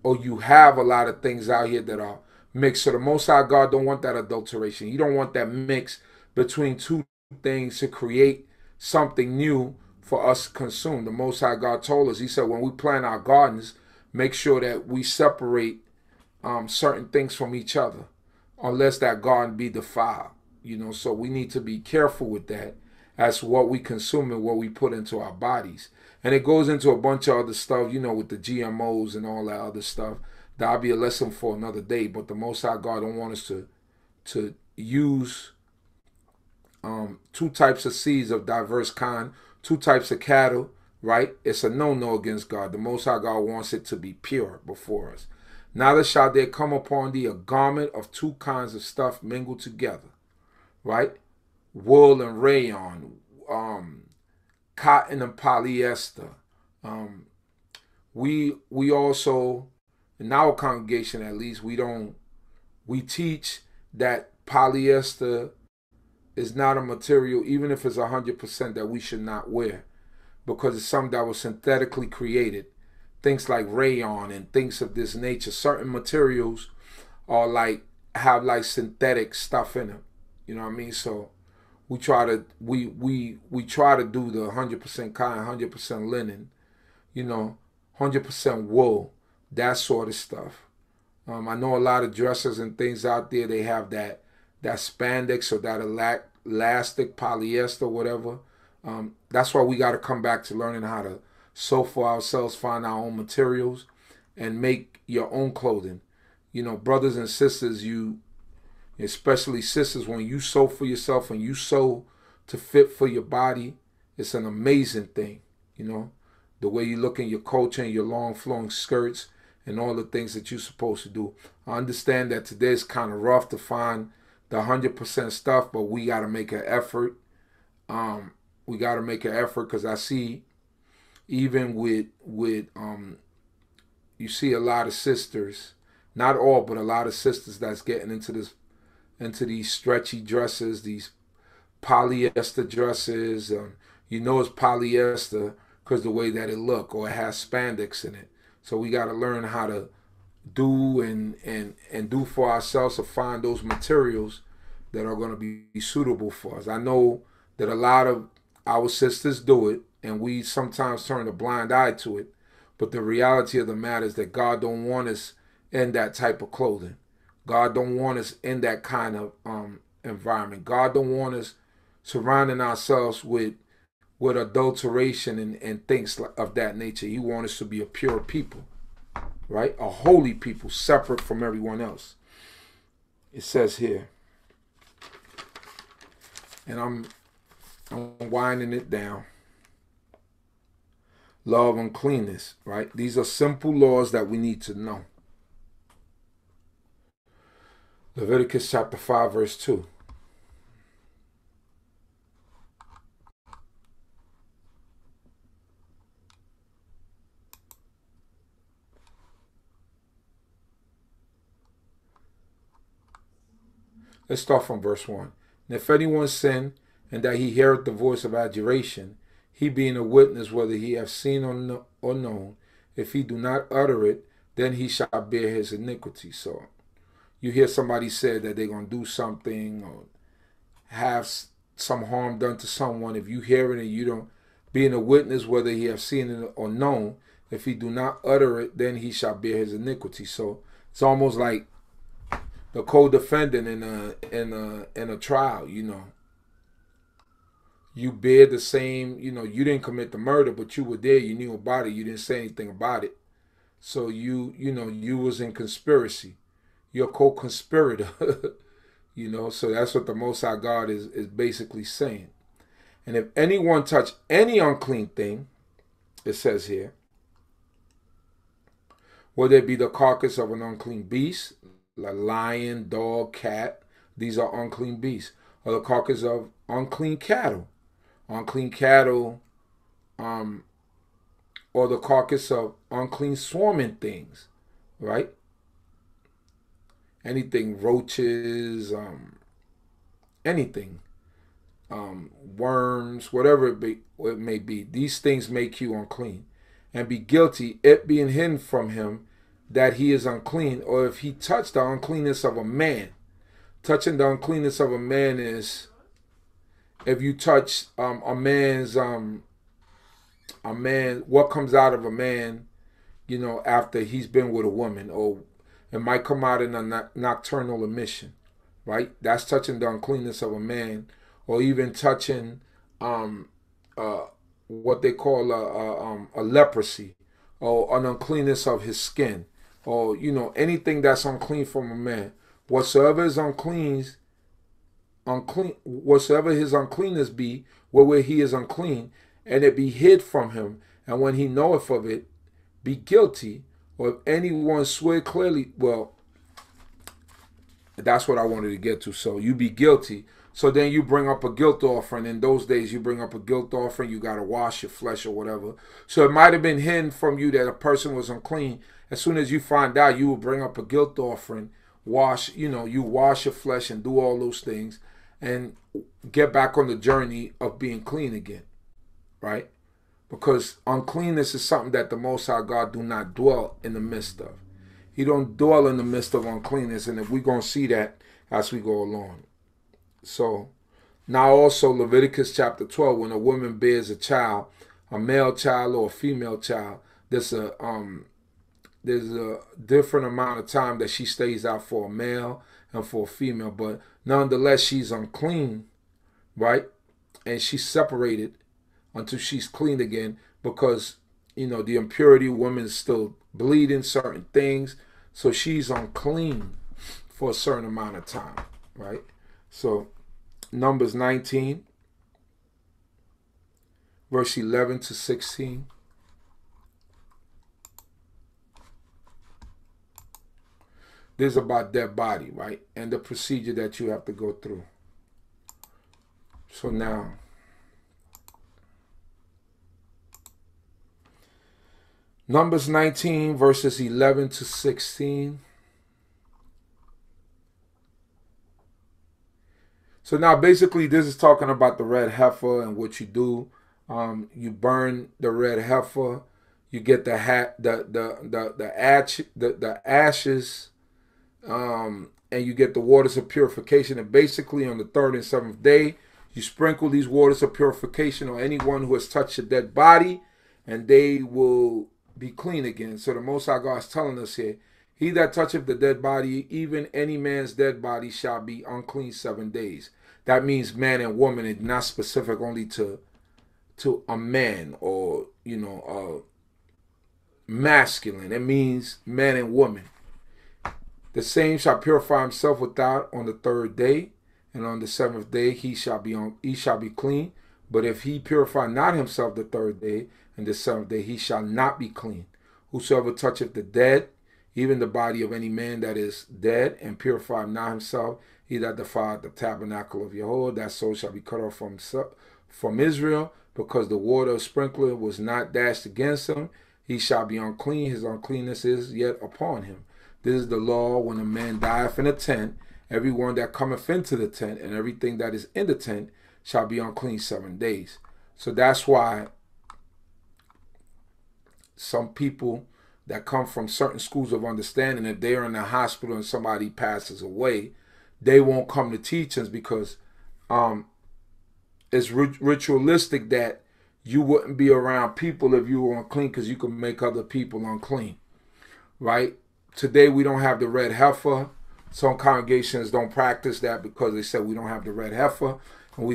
or you have a lot of things out here that are mixed. So the Most High God don't want that adulteration. You don't want that mix between two things to create something new for us to consume. The Most High God told us, he said, when we plant our gardens, make sure that we separate certain things from each other. unless that garden be defiled. You know, so we need to be careful with that as what we consume and what we put into our bodies. And it goes into a bunch of other stuff, you know, with the GMOs and all that other stuff. That'll be a lesson for another day. But the Most High God don't want us to use two types of seeds of diverse kind, two types of cattle, right? It's a no-no against God. The Most High God wants it to be pure before us. Neither shall there come upon thee a garment of two kinds of stuff mingled together, right? Wool and rayon, cotton and polyester. We also, in our congregation at least, we teach that polyester is not a material, even if it's 100%, that we should not wear, because it's something that was synthetically created. Things like rayon and things of this nature. Certain materials are have synthetic stuff in them. You know what I mean? So we try to try to do the 100% cotton, 100% linen, you know, 100% wool, that sort of stuff. I know a lot of dressers and things out there, they have that spandex or that elastic polyester, whatever. That's why we got to come back to learning how to sew for ourselves, find our own materials, and make your own clothing. You know, brothers and sisters, especially sisters, when you sew for yourself and you sew to fit for your body, it's an amazing thing. You know, the way you look in your culture and your long flowing skirts and all the things that you're supposed to do. I understand that today it's kind of rough to find the 100% stuff, but we got to make an effort. We got to make an effort, because I see, even with you see a lot of sisters, not all, but a lot of sisters that's getting into these stretchy dresses, these polyester dresses. You know it's polyester because the way that it look, or it has spandex in it. So we got to learn how to do and do for ourselves, to find those materials that are going to be suitable for us. I know that a lot of our sisters do it, and we sometimes turn a blind eye to it. But the reality of the matter is that God don't want us in that type of clothing. God don't want us in that kind of environment. God don't want us surrounding ourselves with adulteration and things of that nature. He wants us to be a pure people, right? A holy people, separate from everyone else. It says here, and I'm winding it down. Law of uncleanness, right? These are simple laws that we need to know. Leviticus chapter 5, verse 2. Let's start from verse 1. And if anyone sin, and that he heareth the voice of adjuration, he being a witness whether he have seen or known, if he do not utter it, then he shall bear his iniquity. So you hear somebody say that they're going to do something or have some harm done to someone. If you hear it and you don't, being a witness whether he have seen it or known, if he do not utter it, then he shall bear his iniquity. So it's almost like the co-defendant in a trial. You know, you bear the same, you know, you didn't commit the murder, but you were there, you knew about it, you didn't say anything about it. So you know, you was in conspiracy. You're a co-conspirator. You know, so that's what the Most High God is basically saying. And if anyone touch any unclean thing, it says here, whether it be the carcass of an unclean beast, like lion, dog, cat, these are unclean beasts, or the carcass of unclean cattle, or the carcass of unclean swarming things, right? Anything, roaches, anything, worms, whatever it may be. These things make you unclean, and be guilty, it being hidden from him that he is unclean, or if he touch the uncleanness of a man. Touching the uncleanness of a man is if you touch a man, what comes out of a man, you know, after he's been with a woman, or it might come out in a nocturnal emission. right? That's touching the uncleanness of a man, or even touching what they call a leprosy, or an uncleanness of his skin, or anything that's unclean from a man. Whatsoever is unclean, whatsoever his uncleanness be, wherewith he is unclean, and it be hid from him, and when he knoweth of it, be guilty. Or if anyone swear clearly, well, that's what I wanted to get to. So you be guilty. So then you bring up a guilt offering. In those days, you bring up a guilt offering. You got to wash your flesh or whatever. So it might have been hidden from you that a person was unclean. As soon as you find out, you will bring up a guilt offering. You wash your flesh and do all those things and get back on the journey of being clean again, right? Because uncleanness is something that the Most High God do not dwell in the midst of. He don't dwell in the midst of uncleanness, and if we're going to see that as we go along. So, now also Leviticus chapter 12, when a woman bears a child, a male child or a female child, there's a different amount of time that she stays out for a male and for a female, but nonetheless she's unclean, right? And she's separated until she's clean again, because the impurity, woman is still bleeding certain things, so she's unclean for a certain amount of time, right? So Numbers 19 verse 11 to 16. This is about dead body, right? And the procedure that you have to go through. So now, Numbers 19, verses 11 to 16. So now basically this is talking about the red heifer and what you do. You burn the red heifer, you get the ashes, and you get the waters of purification. And basically on the third and seventh day, you sprinkle these waters of purification on anyone who has touched a dead body, and they will be clean again. So the Most High God is telling us here, he that toucheth the dead body, even any man's dead body, shall be unclean 7 days. That means man and woman. It's not specific only to a man or masculine. It means man and woman. The same shall purify himself without on the third day, and on the seventh day he shall be clean. But if he purify not himself the third day and the seventh day, he shall not be clean. Whosoever toucheth the dead, even the body of any man that is dead, and purify not himself, he that defiled the tabernacle of Yahweh, that soul shall be cut off from Israel, because the water of sprinkler was not dashed against him. He shall be unclean. His uncleanness is yet upon him. This is the law when a man dieth in a tent. Everyone that cometh into the tent and everything that is in the tent shall be unclean 7 days. So that's why some people that come from certain schools of understanding, if they're in the hospital and somebody passes away, they won't come to teachings, because it's ritualistic that you wouldn't be around people if you were unclean, because you can make other people unclean, right? Today we don't have the red heifer. Some congregations don't practice that because they said we don't have the red heifer. And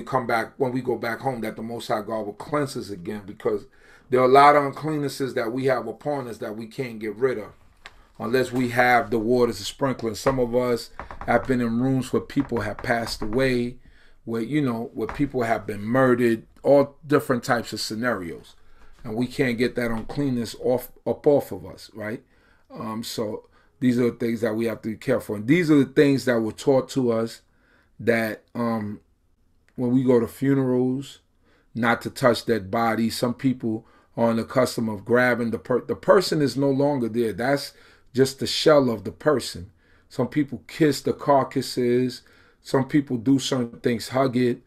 when we go back home, that the Most High God will cleanse us again, because there are a lot of uncleannesses that we have upon us that we can't get rid of unless we have the waters of sprinkling. Some of us have been in rooms where people have passed away, where people have been murdered, all different types of scenarios, and we can't get that uncleanness off of us, right? So these are the things that we have to be careful. And these are the things that were taught to us, that when we go to funerals, not to touch dead bodies. Some people are on the custom of grabbing the person is no longer there. That's just the shell of the person. Some people kiss the carcasses. Some people do certain things, hug it.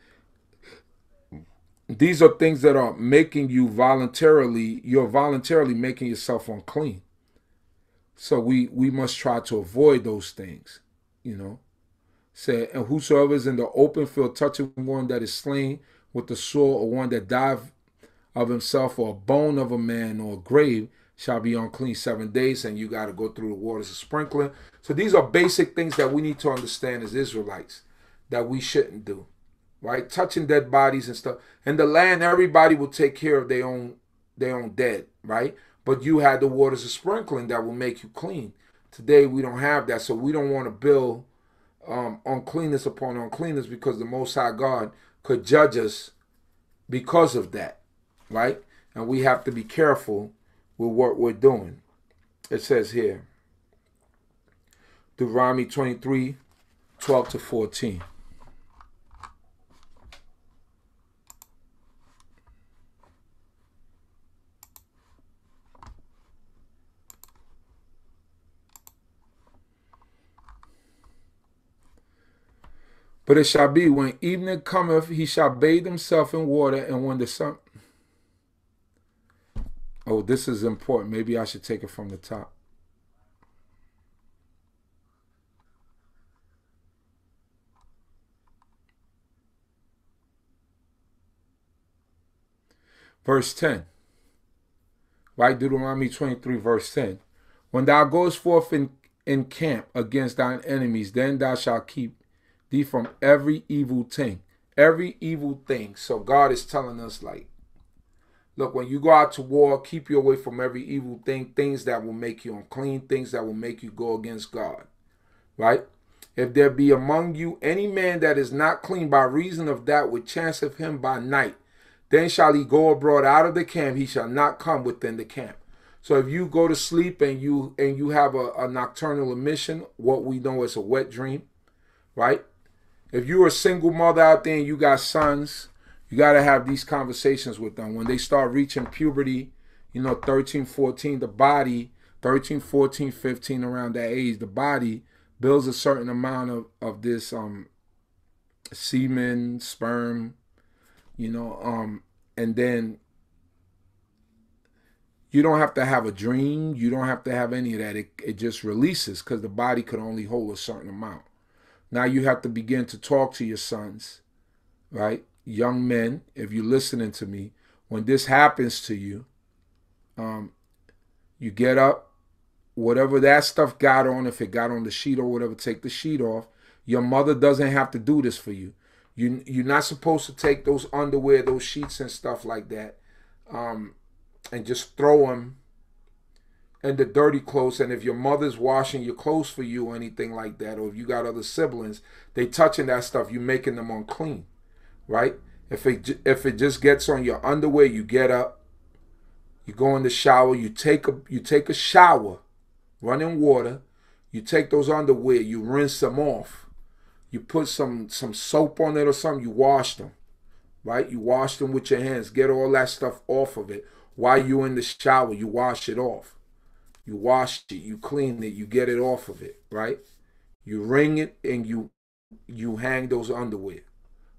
These are things that are making you're voluntarily making yourself unclean. So we must try to avoid those things, Say, and whosoever is in the open field touching one that is slain with the sword, or one that died of himself, or a bone of a man, or a grave, shall be unclean 7 days, and you got to go through the waters of sprinkling. So these are basic things that we need to understand as Israelites that we shouldn't do, right? Touching dead bodies and stuff. In the land, everybody will take care of their own dead, right? But you had the waters of sprinkling that will make you clean. Today we don't have that, so we don't want to build uncleanness upon uncleanness, because the Most High God could judge us because of that, right? And we have to be careful with what we're doing. It says here, Deuteronomy 23, 12 to 14. But it shall be, when evening cometh, he shall bathe himself in water, and when the sun... Oh, this is important. Maybe I should take it from the top. Verse 10. Right? Deuteronomy 23, verse 10. When thou goest forth in camp against thine enemies, then thou shalt keep thee from every evil thing. Every evil thing. So God is telling us, like, look, when you go out to war, keep you away from every evil thing, things that will make you unclean, things that will make you go against God, right? If there be among you any man that is not clean by reason of that which chanceth him by night, then shall he go abroad out of the camp, he shall not come within the camp. So if you go to sleep and you have a nocturnal emission, what we know as a wet dream, right? If you're a single mother out there and you got sons, you got to have these conversations with them. When they start reaching puberty, 13, 14, the body, 13, 14, 15, around that age, the body builds a certain amount of this semen, sperm, and then you don't have to have a dream. You don't have to have any of that. It just releases, because the body could only hold a certain amount. Now you have to begin to talk to your sons, right? Young men, if you're listening to me, when this happens to you, you get up, whatever that stuff got on, if it got on the sheet or whatever, take the sheet off. Your mother doesn't have to do this for you. You're not supposed to take those underwear, those sheets and stuff like that, and just throw them in the dirty clothes. And if your mother's washing your clothes for you or anything like that, or if you got other siblings, they touching that stuff, you making them unclean, right? If it just gets on your underwear, you get up, you go in the shower, you take a shower, running water, you take those underwear, you rinse them off, you put some soap on it or something, you wash them, right? You wash them with your hands, get all that stuff off of it. While you're in the shower, you wash it off. You wash it, you clean it, you get it off of it, right? You wring it and you hang those underwear,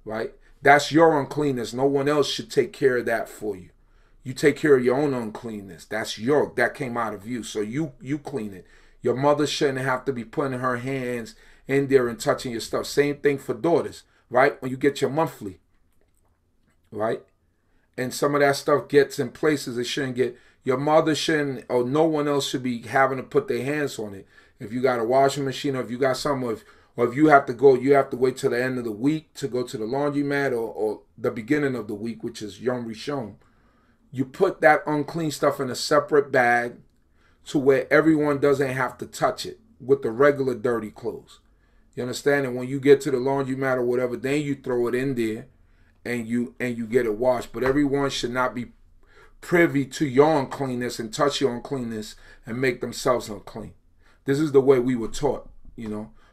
right? That's your uncleanness. No one else should take care of that for you. You take care of your own uncleanness. That came out of you. So you clean it. Your mother shouldn't have to be putting her hands in there and touching your stuff. Same thing for daughters, right? When you get your monthly, right? And some of that stuff gets in places it shouldn't get. Your mother shouldn't, or no one else should be having to put their hands on it. If you got a washing machine, or if you got something, or if you have to go, you have to wait till the end of the week to go to the laundromat, or the beginning of the week, which is Yom Rishon. You put that unclean stuff in a separate bag to where everyone doesn't have to touch it with the regular dirty clothes. You understand? And when you get to the laundromat or whatever, then you throw it in there and you get it washed. But everyone should not be privy to your uncleanness and touch your uncleanness and make themselves unclean. This is the way we were taught,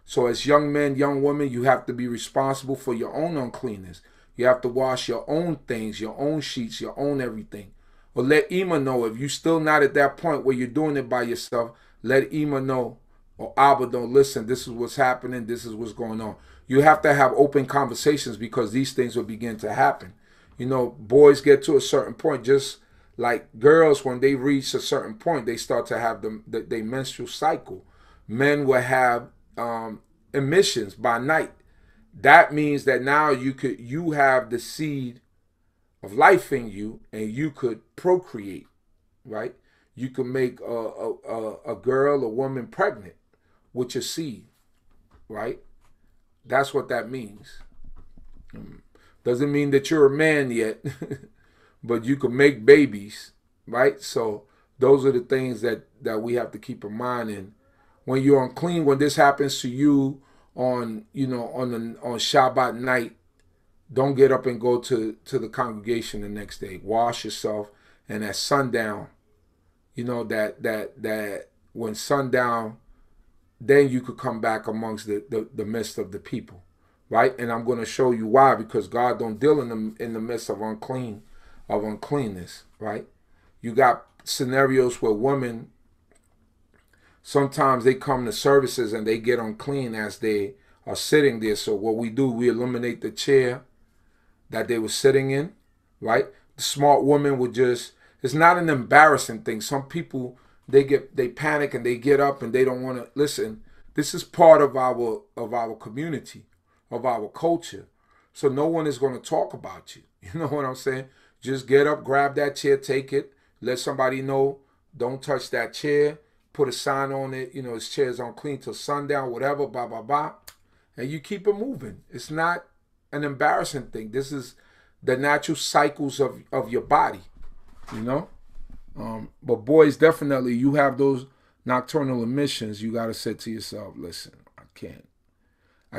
So as young men, young women, you have to be responsible for your own uncleanness. You have to wash your own things, your own sheets, your own everything. Or let Ima know. If you're still not at that point where you're doing it by yourself, let Ima know, or Abba know, listen, this is what's happening, this is what's going on. You have to have open conversations, because these things will begin to happen. Boys get to a certain point, just like girls, when they reach a certain point, they start to have their menstrual cycle. Men will have emissions by night. That means that now you have the seed of life in you, and you could procreate, right? you can make a girl, a woman pregnant with your seed, right? That's what that means. Doesn't mean that you're a man yet, but you can make babies, right? So those are the things that we have to keep in mind. And when you're unclean, when this happens to you on on Shabbat night, don't get up and go to the congregation the next day. Wash yourself, and at sundown, that when sundown, then you could come back amongst the midst of the people, right? And I'm going to show you why, because God don't deal in the midst of uncleanness, right? You got scenarios where women, sometimes they come to services and they get unclean as they are sitting there. So what we do, we eliminate the chair that they were sitting in, right? The smart woman would just, it's not an embarrassing thing. Some people, they panic and they get up and they don't want to listen. This is part of our community, of our culture. So no one is going to talk about you. You know what I'm saying? Just get up, grab that chair, take it, let somebody know, don't touch that chair, put a sign on it, this chair is unclean till sundown, whatever, blah, blah, blah. And you keep it moving. It's not an embarrassing thing. This is the natural cycles of your body, But boys, definitely, you have those nocturnal emissions. You got to say to yourself, listen, I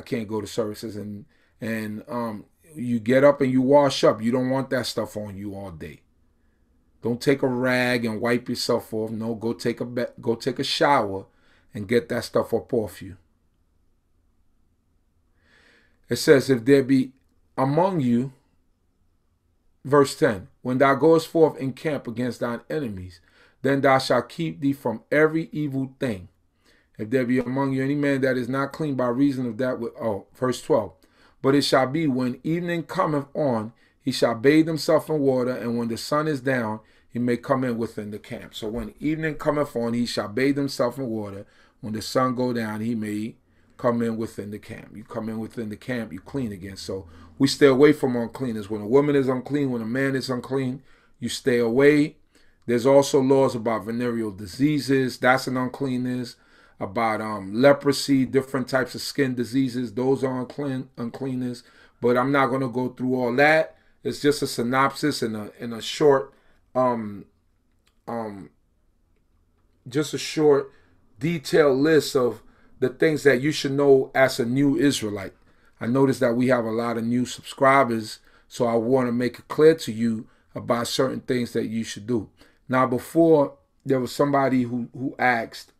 can't go to services. And you get up and you wash up. You don't want that stuff on you all day. Don't take a rag and wipe yourself off. No, go take a shower and get that stuff up off you. It says, if there be among you, verse 10, when thou goest forth in camp against thine enemies, then thou shalt keep thee from every evil thing. If there be among you any man that is not clean by reason of that, verse 12, but it shall be when evening cometh on, he shall bathe himself in water, and when the sun is down, he may come in within the camp. So when evening cometh on, he shall bathe himself in water. When the sun go down, he may come in within the camp. You come in within the camp, you clean again. So we stay away from uncleanness. When a woman is unclean, when a man is unclean, you stay away. There's also laws about venereal diseases. That's an uncleanness. About leprosy, different types of skin diseases. Those are uncleanness. But I'm not going to go through all that. It's just a synopsis and a short, just a short, detailed list of the things that you should know as a new Israelite. I noticed that we have a lot of new subscribers, so I want to make it clear to you about certain things that you should do. Now, before, there was somebody who asked,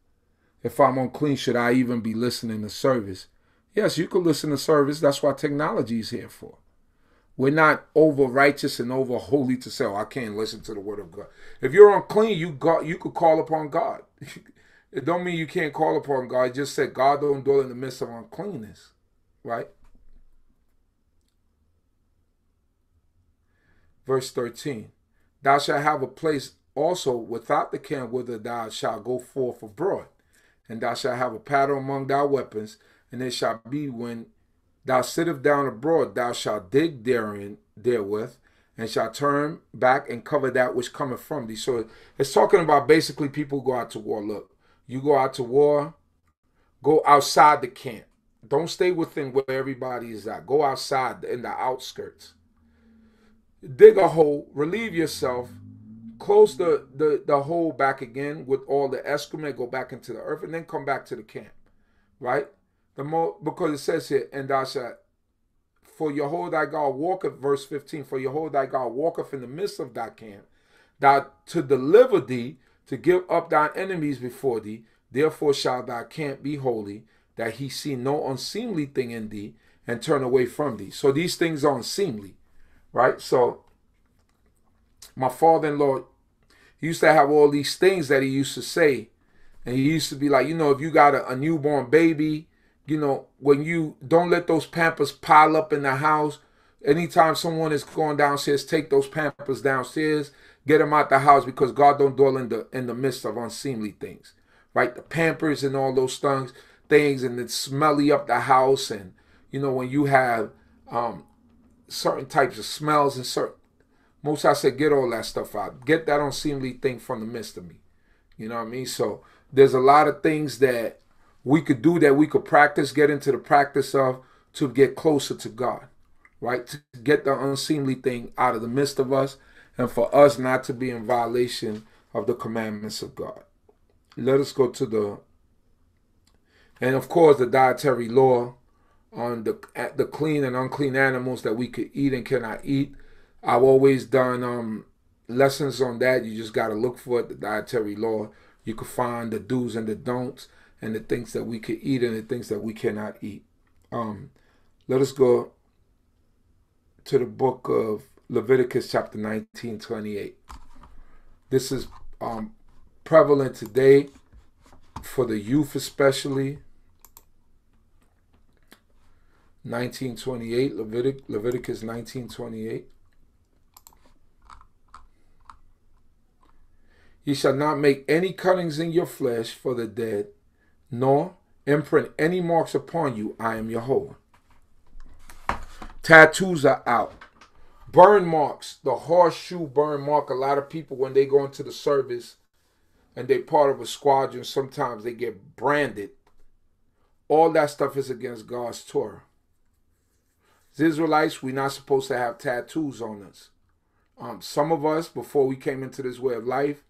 if I'm unclean, should I even be listening to service? Yes, you can listen to service. That's what technology is here for. We're not over righteous and over holy to say, I can't listen to the word of God. If you're unclean, you could call upon God. It don't mean you can't call upon God. It just said God don't dwell in the midst of uncleanness, right? Verse 13, thou shalt have a place also without the camp whither thou shalt go forth abroad. And thou shalt have a pattern among thy weapons, and it shall be when thou sittest down abroad, thou shalt dig therewith, and shalt turn back and cover that which cometh from thee. So it's talking about basically people go out to war. Look, you go out to war, go outside the camp. Don't stay within where everybody is at. Go outside in the outskirts. Dig a hole, relieve yourself, close the hole back again with all the excrement, go back into the earth, and then come back to the camp, right? Because it says here, and thou shalt, for Yahweh thy God walketh, verse 15, for Yahweh thy God walketh in the midst of thy camp, thou to deliver thee, to give up thine enemies before thee. Therefore shall thy camp be holy, that he see no unseemly thing in thee, and turn away from thee. So these things are unseemly, right? So my father-in-law, he used to have all these things that he used to say. And he used to be like, if you got a newborn baby, when you don't let those Pampers pile up in the house. Anytime someone is going downstairs, take those Pampers downstairs, get them out the house, because God don't dwell in the midst of unseemly things, right? The Pampers and all those things, and it's smelly up the house. And, when you have certain types of smells and certain, Most I said, get all that stuff out. Get that unseemly thing from the midst of me. You know what I mean? So there's a lot of things that we could do, that we could practice, get into the practice of, to get closer to God, right? To get the unseemly thing out of the midst of us, and for us not to be in violation of the commandments of God. Let us go to and of course the dietary law on the clean and unclean animals that we could eat and cannot eat. I've always done lessons on that. You just got to look for it, the dietary law. You can find the do's and the don'ts, and the things that we could eat and the things that we cannot eat. Let us go to the book of Leviticus chapter 19:28. This is prevalent today for the youth especially. 19:28, Leviticus 19:28. Ye shall not make any cuttings in your flesh for the dead, nor imprint any marks upon you. I am Yahweh. Tattoos are out. Burn marks, the horseshoe burn mark. A lot of people, when they go into the service and they part of a squadron, sometimes they get branded. All that stuff is against God's Torah. As Israelites, we're not supposed to have tattoos on us. Some of us, before we came into this way of life,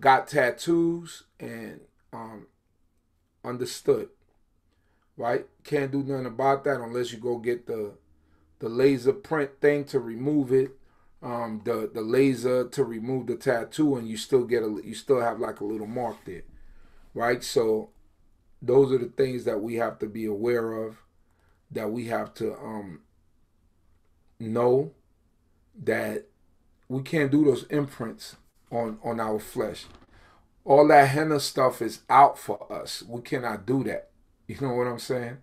got tattoos and understood, right? Can't do nothing about that unless you go get the laser print thing to remove it, the laser to remove the tattoo, and you still have like a little mark there, right? So those are the things that we have to be aware of, that we have to know that we can't do those imprints on our flesh. All that henna stuff is out for us. We cannot do that. You know what I'm saying?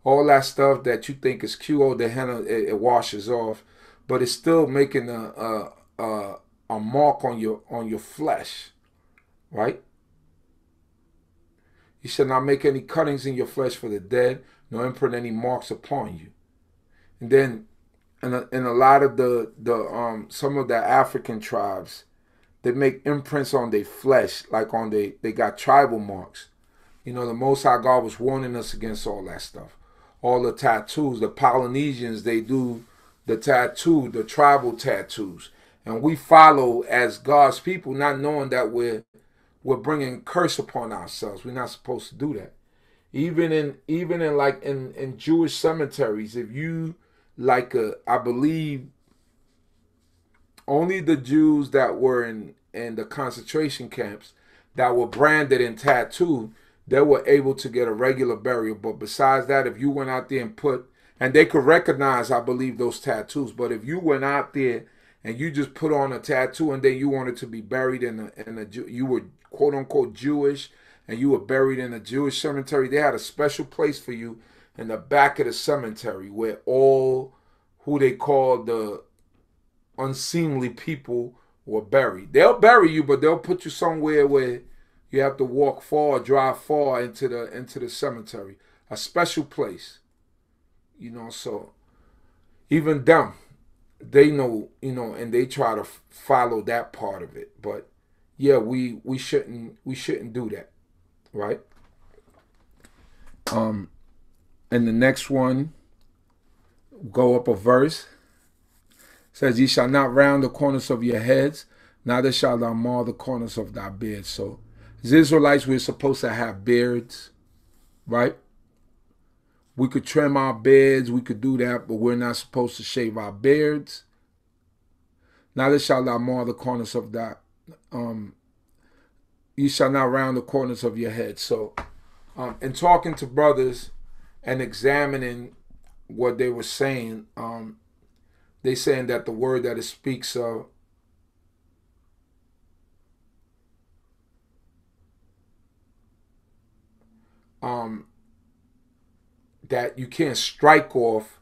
All that stuff that you think is cute, the henna, it washes off, but it's still making a mark on your flesh, right? You shall not make any cuttings in your flesh for the dead, nor imprint any marks upon you. And then, in a lot of some of the African tribes, they make imprints on their flesh, like they got tribal marks. You know, the Most High God was warning us against all that stuff. All the tattoos. The Polynesians, they do the tribal tattoos. And we follow as God's people, not knowing that we're bringing curse upon ourselves. We're not supposed to do that. Even in Jewish cemeteries, if you I believe only the Jews that were in the concentration camps that were branded and tattooed, they were able to get a regular burial. But besides that, if you went out there and they could recognize, I believe, those tattoos. But if you went out there and you just put on a tattoo and then you wanted to be buried you were quote unquote Jewish, and you were buried in a Jewish cemetery, they had a special place for you in the back of the cemetery where all who they called the unseemly people were buried. They'll bury you, but they'll put you somewhere where you have to walk far, drive far into the cemetery. A special place. You know, so even them, they know, and they try to follow that part of it. But yeah, we shouldn't do that. Right? And the next one, go up a verse. Says, ye shall not round the corners of your heads, neither shall thou mar the corners of thy beard. So as Israelites, we're supposed to have beards, right? We could trim our beards, we could do that, but we're not supposed to shave our beards. Neither shall thou mar the corners of thy you shall not round the corners of your head. So in talking to brothers and examining what they were saying, they saying that the word that it speaks of that you can't strike off.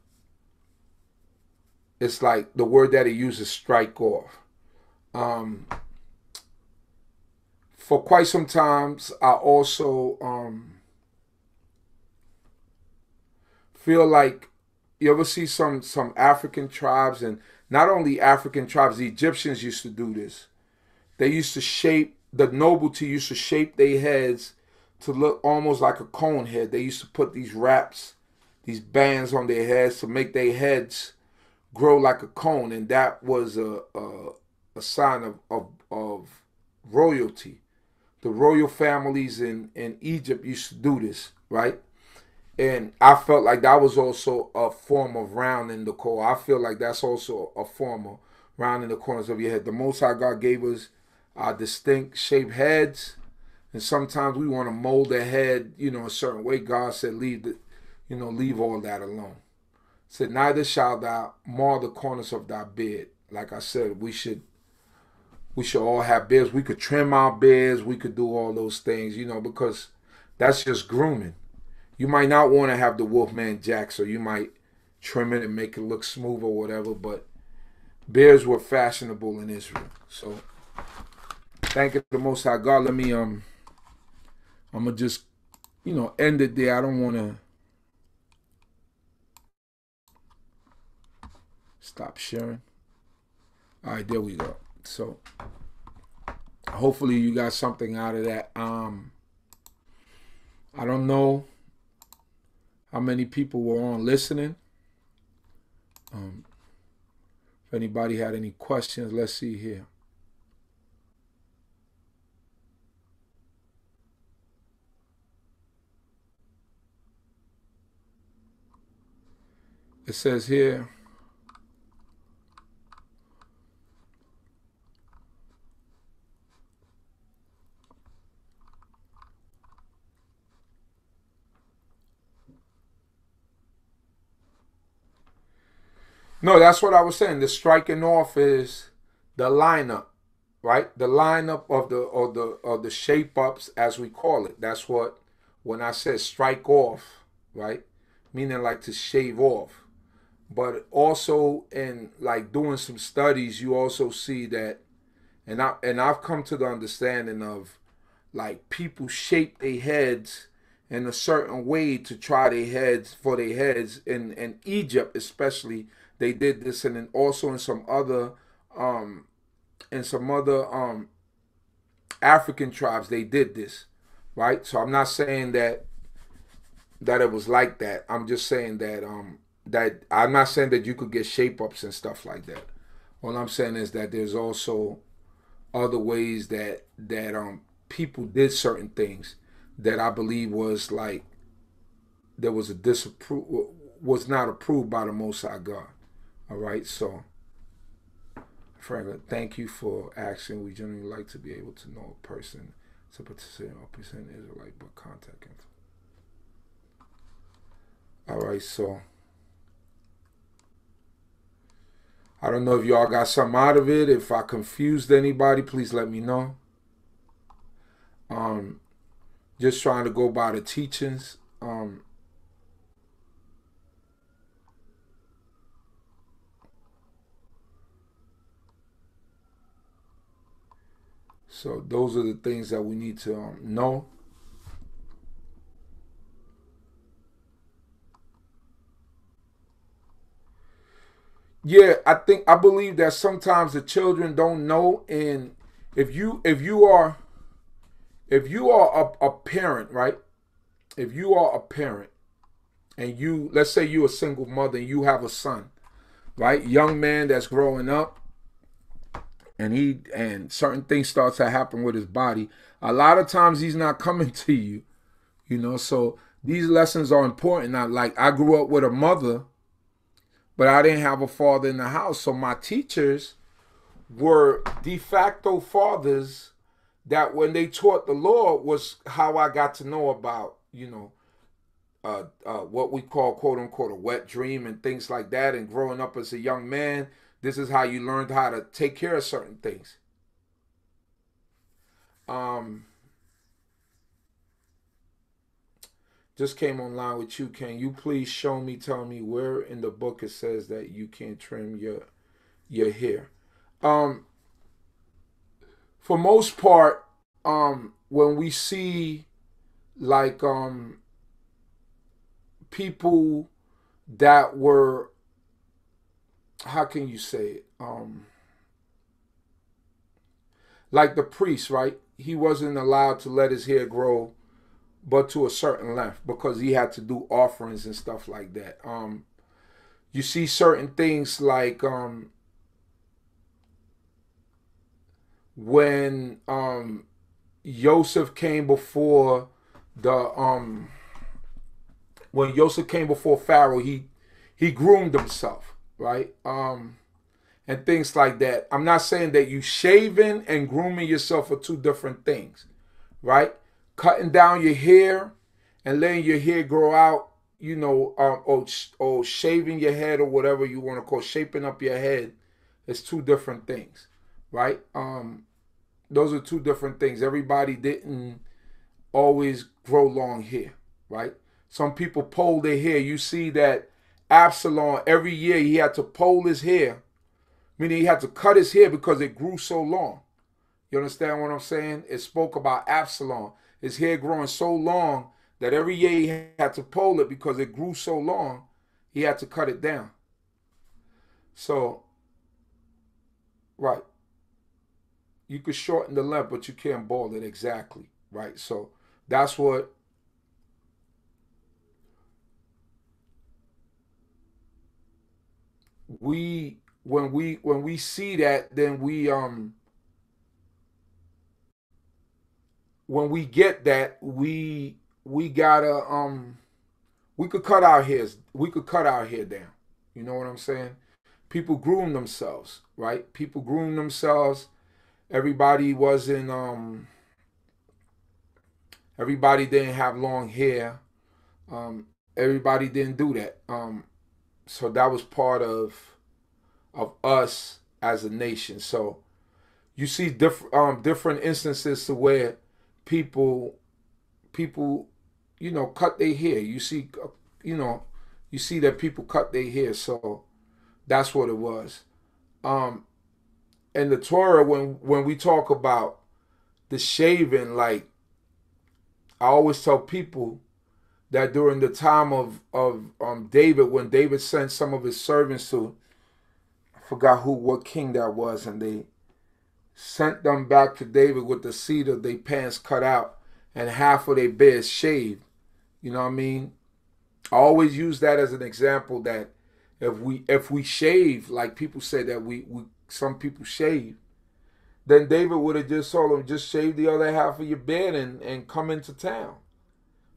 It's like the word that it uses, strike off. For quite some times, I also feel like you ever see some African tribes, and not only African tribes, the Egyptians used to do this. They used to shape the nobility used to shape their heads to look almost like a cone head. They used to put these wraps, these bands on their heads to make their heads grow like a cone, and that was a sign of royalty. The royal families in Egypt used to do this, right? And I felt like that was also a form of rounding the core. I feel like that's also a form of rounding the corners of your head. The Most High God gave us our distinct shaped heads, and sometimes we want to mold the head, a certain way. God said, leave all that alone. Said, neither shall thou mar the corners of thy beard. Like I said, we should all have beards. We could trim our beards. We could do all those things, because that's just grooming. You might not want to have the Wolfman Jack, so you might trim it and make it look smooth or whatever, but beards were fashionable in Israel. So thank you to the Most High God. Let me I'm gonna just end it there. I don't want to stop sharing. All right, there we go. So hopefully you got something out of that. I don't know how many people were on listening. If anybody had any questions, let's see here. It says here, no, that's what I was saying. The striking off is the lineup, right? The lineup of the shape ups, as we call it. That's what, when I said strike off, right? Meaning like to shave off. But also in like doing some studies, you also see that, and I've come to the understanding of like people shape their heads in a certain way to try their heads in Egypt especially. They did this, and then also in some other African tribes they did this, right? So I'm not saying that it was like that. I'm just saying that I'm not saying that you could get shape ups and stuff like that. All I'm saying is that there's also other ways that people did certain things that I believe was like there was a disapproval, was not approved by the Most High God. All right, so Franklin, thank you for asking. We generally like to be able to know a person to participate in percent Israelite, but contact info. All right, so I don't know if y'all got something out of it. If I confused anybody, please let me know. Just trying to go by the teachings. So those are the things that we need to know. Yeah, I believe that sometimes the children don't know, and if you are a parent, right? If you are a parent and let's say you're a single mother and you have a son, right? Young man that's growing up, and certain things start to happen with his body. A lot of times he's not coming to you, so these lessons are important. Now, like I grew up with a mother, but I didn't have a father in the house. So my teachers were de facto fathers that when they taught the law was how I got to know about, what we call quote unquote a wet dream and things like that. And growing up as a young man, this is how you learned how to take care of certain things. Just came online with you. Can you please tell me where in the book it says that you can't trim your hair? For most part, when we see like people that were, how can you say it? Like the priests, right? he wasn't allowed to let his hair grow but to a certain length, because he had to do offerings and stuff like that. You see certain things like when Joseph came before the when Joseph came before Pharaoh, he groomed himself, right? And things like that. I'm not saying that you shaving and grooming yourself are two different things, right? Cutting down your hair and letting your hair grow out, you know, or shaving your head or whatever you want to call shaping up your head is two different things, right? Those are two different things. Everybody didn't always grow long hair, right? Some people poll their hair. You see that Absalom, every year he had to poll his hair, meaning he had to cut his hair because it grew so long. You understand what I'm saying? It spoke about Absalom, his hair growing so long that every year he had to poll it because it grew so long, he had to cut it down. So, right. You could shorten the length, but you can't bald it exactly, right? So that's what when we see that, then when we get that, we gotta we could cut our hairs, we could cut our hair down. You know what I'm saying? People groom themselves, right? People groom themselves. Everybody wasn't everybody didn't have long hair. Everybody didn't do that. So that was part of us as a nation. So you see different instances to where people you know cut their hair. You see you see that people cut their hair. So that's what it was. And the Torah, when we talk about the shaving, like I always tell people that during the time of David, when David sent some of his servants to, I forgot what king that was, and they sent them back to David with the seat of their pants cut out and half of their beards shaved. You know what I mean? I always use that as an example that if we shave, like people say that some people shave, then David would have just told them, just shave the other half of your beard and come into town.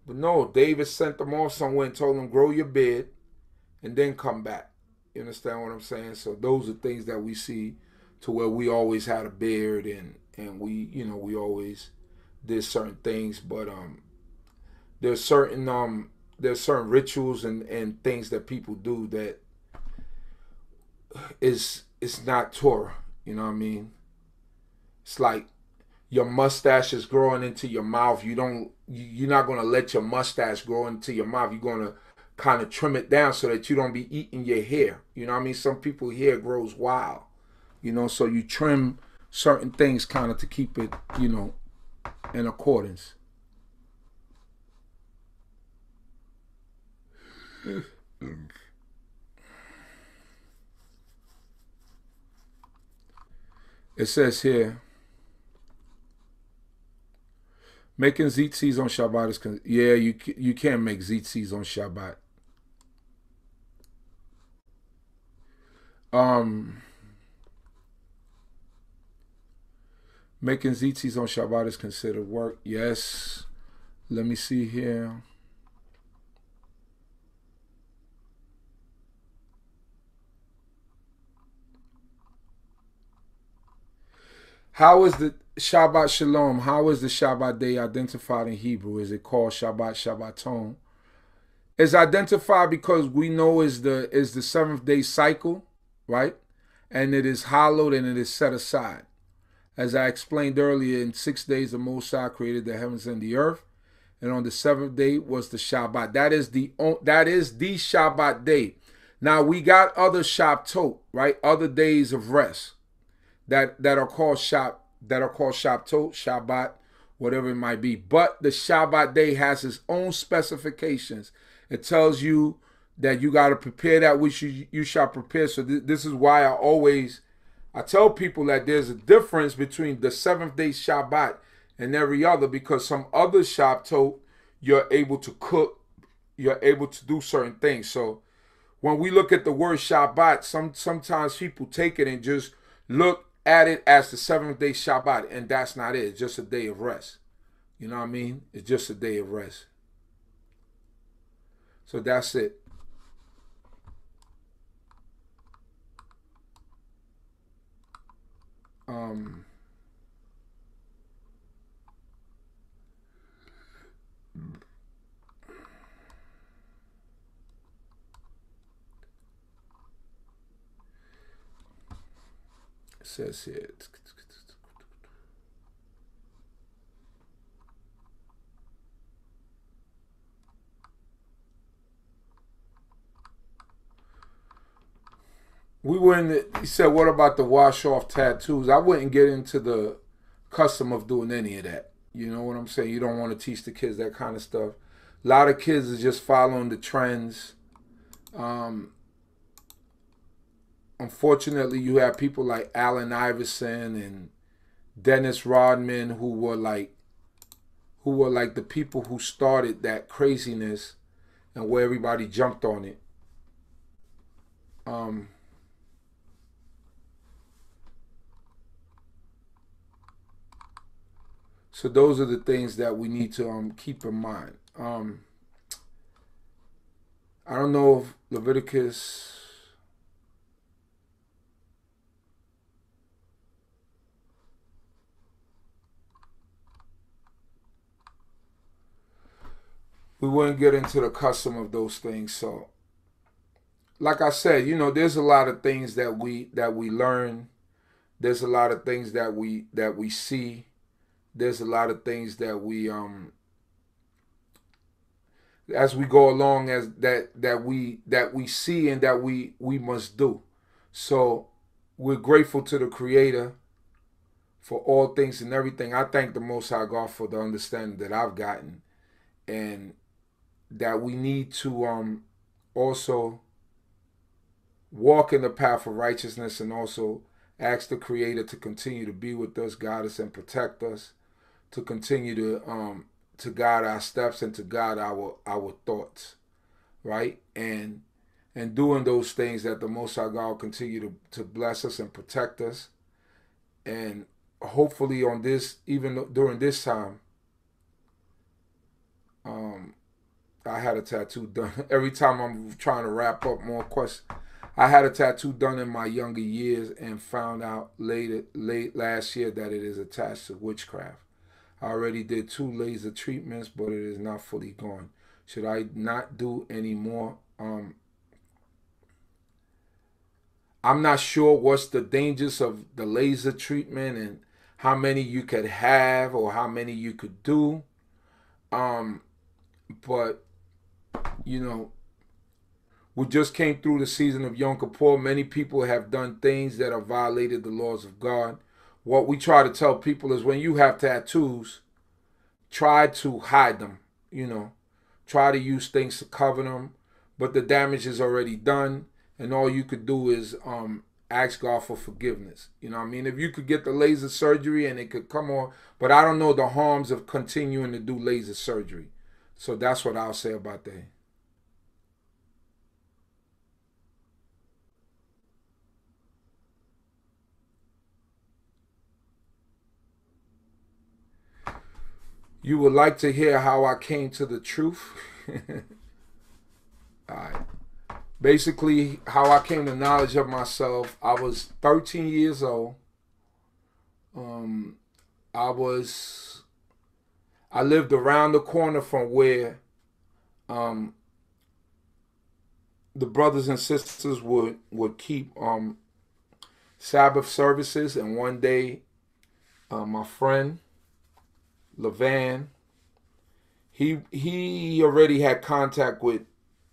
But no, David sent them off somewhere and told them, grow your beard and then come back. You understand what I'm saying? So those are things that we see to where we always had a beard and we, you know, we always did certain things. But there's certain rituals and things that people do that it's not Torah. You know what I mean? It's like your mustache is growing into your mouth. You're not gonna let your mustache grow into your mouth. You're gonna kind of trim it down so that you don't be eating your hair. You know what I mean? Some people hair grows wild. You know, so you trim certain things kind of to keep it, you know, in accordance. It says here, making zitzis on Shabbat is, yeah, you can't make zitzis on Shabbat. Making zitzis on Shabbat is considered work. Yes. Let me see here. How is the Shabbat Shalom? How is the Shabbat day identified in Hebrew? Is it called Shabbat, Shabbaton? It's identified because we know is the 7th-day cycle, right? And it is hallowed and it is set aside. As I explained earlier, in 6 days the Most High created the heavens and the earth, and on the 7th day was the Shabbat. That is the Shabbat day. Now we got other Shabbatot, right? Other days of rest that are called Shabbatot, Shabbat, whatever it might be. But the Shabbat day has its own specifications. It tells you that you got to prepare that which you shall prepare. So this is why I tell people that there's a difference between the 7th day Shabbat and every other, because some other Shabbatot you're able to cook, you're able to do certain things. So when we look at the word Shabbat, sometimes people take it and just look at it as the seventh day Shabbat, and that's not it. It's just a day of rest. You know what I mean? It's just a day of rest. So that's it. It says here. We wouldn't. He said, "What about the wash off tattoos?" I wouldn't get into the custom of doing any of that. You know what I'm saying? You don't want to teach the kids that kind of stuff. A lot of kids are just following the trends. Unfortunately, you have people like Allen Iverson and Dennis Rodman who were like the people who started that craziness and where everybody jumped on it. So those are the things that we need to keep in mind. I don't know if Leviticus. We wouldn't get into the custom of those things. So, like I said, you know, there's a lot of things that we learn. There's a lot of things that we see. There's a lot of things that we as we go along, as that we see and that we must do. So we're grateful to the Creator for all things and everything. I thank the Most High God for the understanding that I've gotten, and that we need to also walk in the path of righteousness, and also ask the Creator to continue to be with us, guide us, and protect us, to continue to guide our steps and to guide our thoughts, right? And doing those things, that the Most High God continue to bless us and protect us. And hopefully on this, even during this time, I had a tattoo done. Every time I'm trying to wrap up more questions, I had a tattoo done in my younger years and found out late last year that it is attached to witchcraft. I already did 2 laser treatments, but it is not fully gone. Should I not do any more? I'm not sure what's the dangers of the laser treatment and how many you could have or how many you could do. But, you know, we just came through the season of Yom Kippur. Many people have done things that have violated the laws of God. What we try to tell people is, when you have tattoos, try to hide them, you know. Try to use things to cover them. But the damage is already done, and all you could do is ask God for forgiveness. You know what I mean? If you could get the laser surgery and it could come on, but I don't know the harms of continuing to do laser surgery. So that's what I'll say about that. You would like to hear how I came to the truth? All right. Basically, how I came to knowledge of myself, I was 13 years old. I lived around the corner from where the brothers and sisters would keep Sabbath services. And one day, my friend Levan, he already had contact with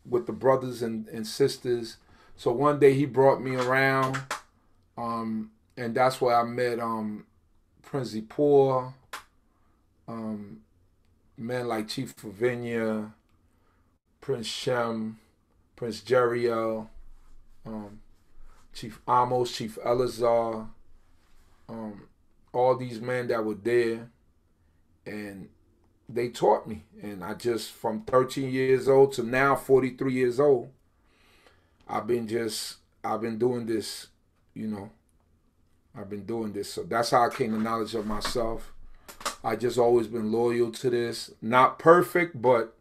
the brothers and sisters. So one day he brought me around, and that's where I met Prince Zippor, men like Chief Lavinia, Prince Shem, Prince Jeriel, Chief Amos, Chief Elazar, all these men that were there. and they taught me. And I just, from 13 years old to now 43 years old, I've been doing this, you know. I've been doing this. So that's how I came to knowledge of myself. I just always been loyal to this. Not perfect, but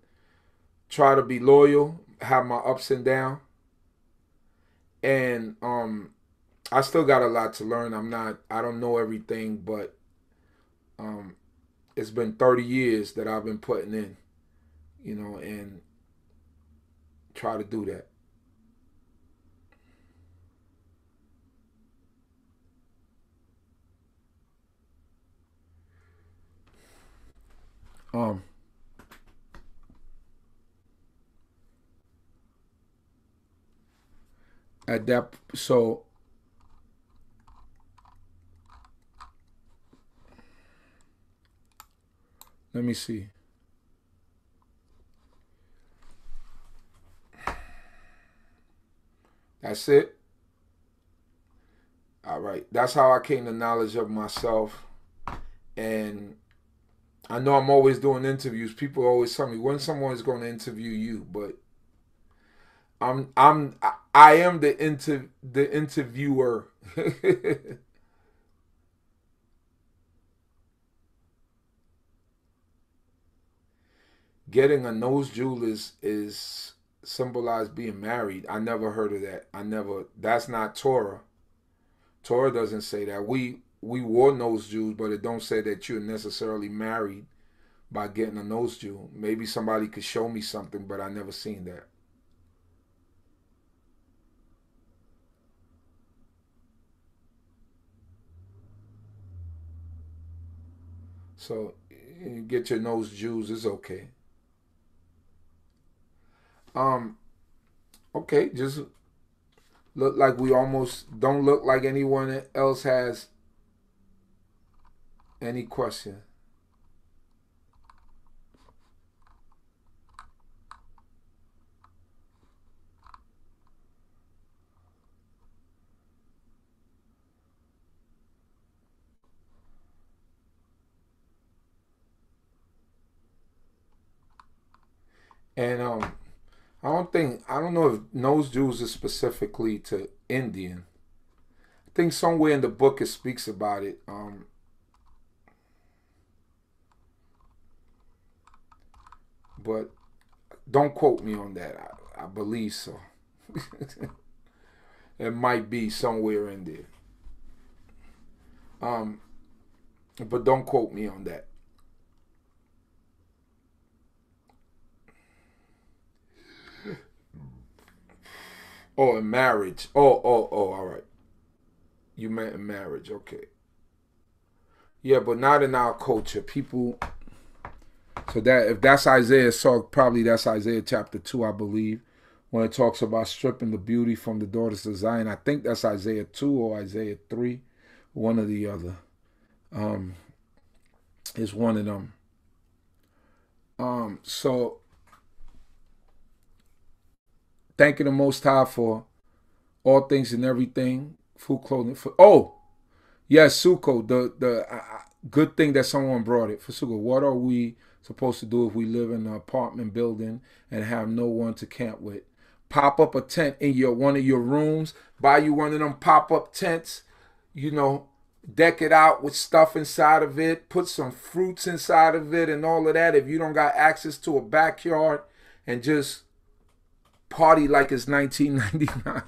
try to be loyal, have my ups and downs. And I still got a lot to learn. I don't know everything, but it's been 30 years that I've been putting in, you know, and try to do that. At that, so let me see. That's it. All right. That's how I came to knowledge of myself. And I know I'm always doing interviews. People always tell me when someone is going to interview you, but I am the interviewer. Getting a nose jewel is symbolize being married. I never heard of that. That's not Torah. Torah doesn't say that. We wore nose jewels, but it don't say that you're necessarily married by getting a nose jewel. Maybe somebody could show me something, but I never seen that. So you get your nose jewels, it's okay. Okay, just look like we almost don't look like anyone else has any question. And I don't know if nose jewels is specifically to Indian. I think somewhere in the book it speaks about it. But don't quote me on that. I believe so. It might be somewhere in there. But don't quote me on that. Oh, in marriage. Oh, all right. You meant in marriage, okay. Yeah, but not in our culture. People, so that if that's Isaiah, so probably that's Isaiah chapter 2, I believe, when it talks about stripping the beauty from the daughters of Zion. I think that's Isaiah 2 or Isaiah 3, one or the other. It's one of them. So thanking the Most High for all things and everything, food, clothing. Yes, Suko, the good thing that someone brought it. For Suko, what are we supposed to do if we live in an apartment building and have no one to camp with? Pop up a tent in one of your rooms, buy you one of them pop-up tents, you know, deck it out with stuff inside of it, put some fruits inside of it and all of that if you don't got access to a backyard, and just party like it's 1999.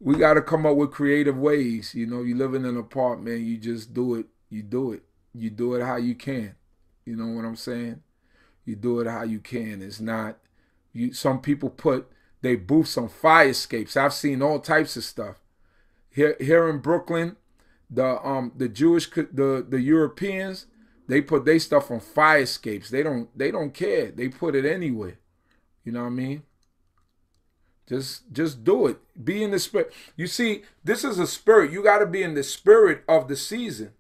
We got to come up with creative ways. You know, you live in an apartment, you just do it. You do it. You do it how you can. You know what I'm saying? You do it how you can. It's not, some people they booths on fire escapes. I've seen all types of stuff. Here in Brooklyn, the Europeans, they put their stuff on fire escapes. They don't care. They put it anywhere. You know what I mean? Just do it. Be in the spirit. You see, this is a spirit. You got to be in the spirit of the season.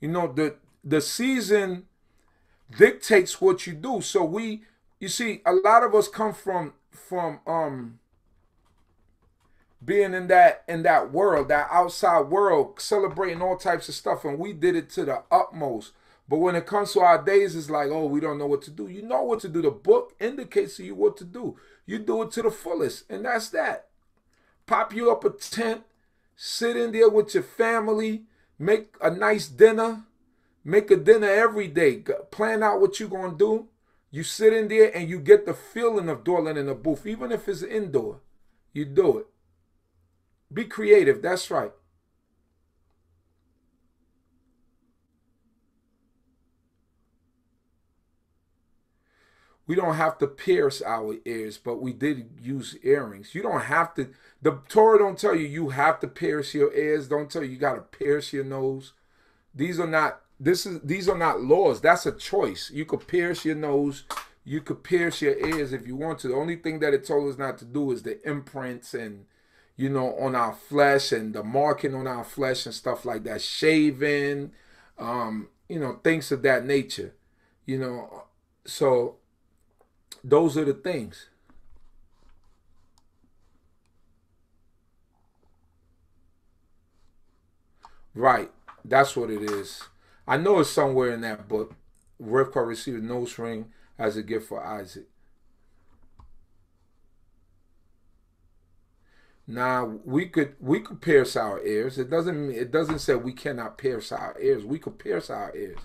You know, the season dictates what you do. So you see, a lot of us come from being in that world, that outside world, celebrating all types of stuff, and we did it to the utmost. But when it comes to our days, it's like, oh, we don't know what to do. You know what to do. The book indicates to you what to do. You do it to the fullest, and that's that. Pop you up a tent, sit in there with your family, make a nice dinner, make a dinner every day. Plan out what you're going to do. You sit in there and you get the feeling of dwelling in a booth, even if it's indoor. You do it. Be creative. That's right. We don't have to pierce our ears, but we did use earrings. You don't have to. The Torah don't tell you have to pierce your ears. Don't tell you got to pierce your nose. These are not. These are not laws. That's a choice. You could pierce your nose. You could pierce your ears if you want to. The only thing that it told us not to do is the imprints and, on our flesh and the marking on our flesh and stuff like that. Shaving, things of that nature. So those are the things. Right. That's what it is. I know it's somewhere in that book. Rivka received a nose ring as a gift for Isaac. Now we could pierce our ears. It doesn't say we cannot pierce our ears. We could pierce our ears.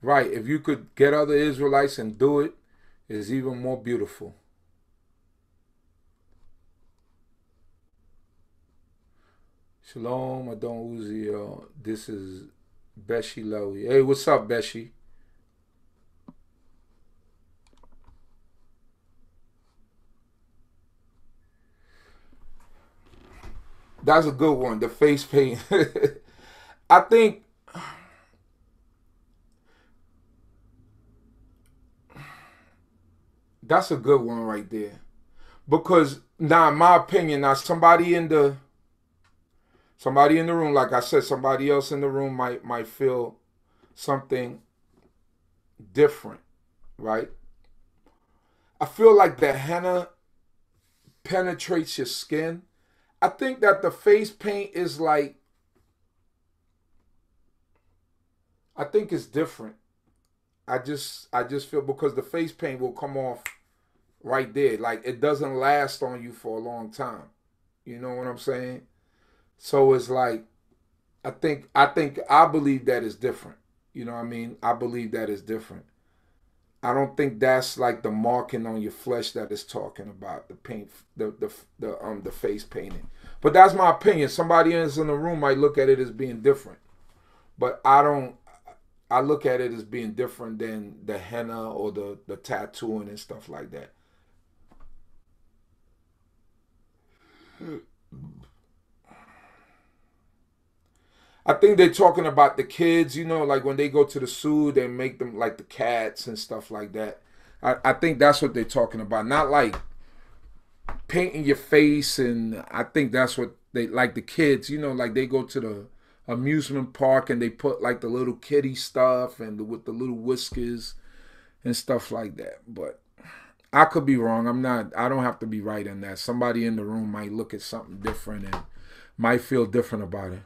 Right. If you could get other Israelites and do it, it's even more beautiful. Shalom, Adon Uziel. This is Beshi Lowy. Hey, what's up, Beshi? That's a good one. The face paint. I think that's a good one right there. Because now, in my opinion, now somebody in the room, like I said, somebody else in the room might feel something different, right? I feel like the henna penetrates your skin. I think that the face paint is like, I think it's different. I just feel because the face paint will come off right there. Like it doesn't last on you for a long time. You know what I'm saying? So it's like I believe that is different. You know what I mean? I believe that is different. I don't think that's like the marking on your flesh that it's talking about, the paint, the face painting. But that's my opinion. Somebody else in the room might look at it as being different, but I don't. I look at it as being different than the henna or the tattooing and stuff like that. I think they're talking about the kids, like when they go to the zoo, they make them like the cats and stuff like that. I think that's what they're talking about. Not like painting your face, and I think that's what they like the kids, like they go to the amusement park and they put like the little kitty stuff and with the little whiskers and stuff like that. But I could be wrong. I don't have to be right in that. Somebody in the room might look at something different and might feel different about it.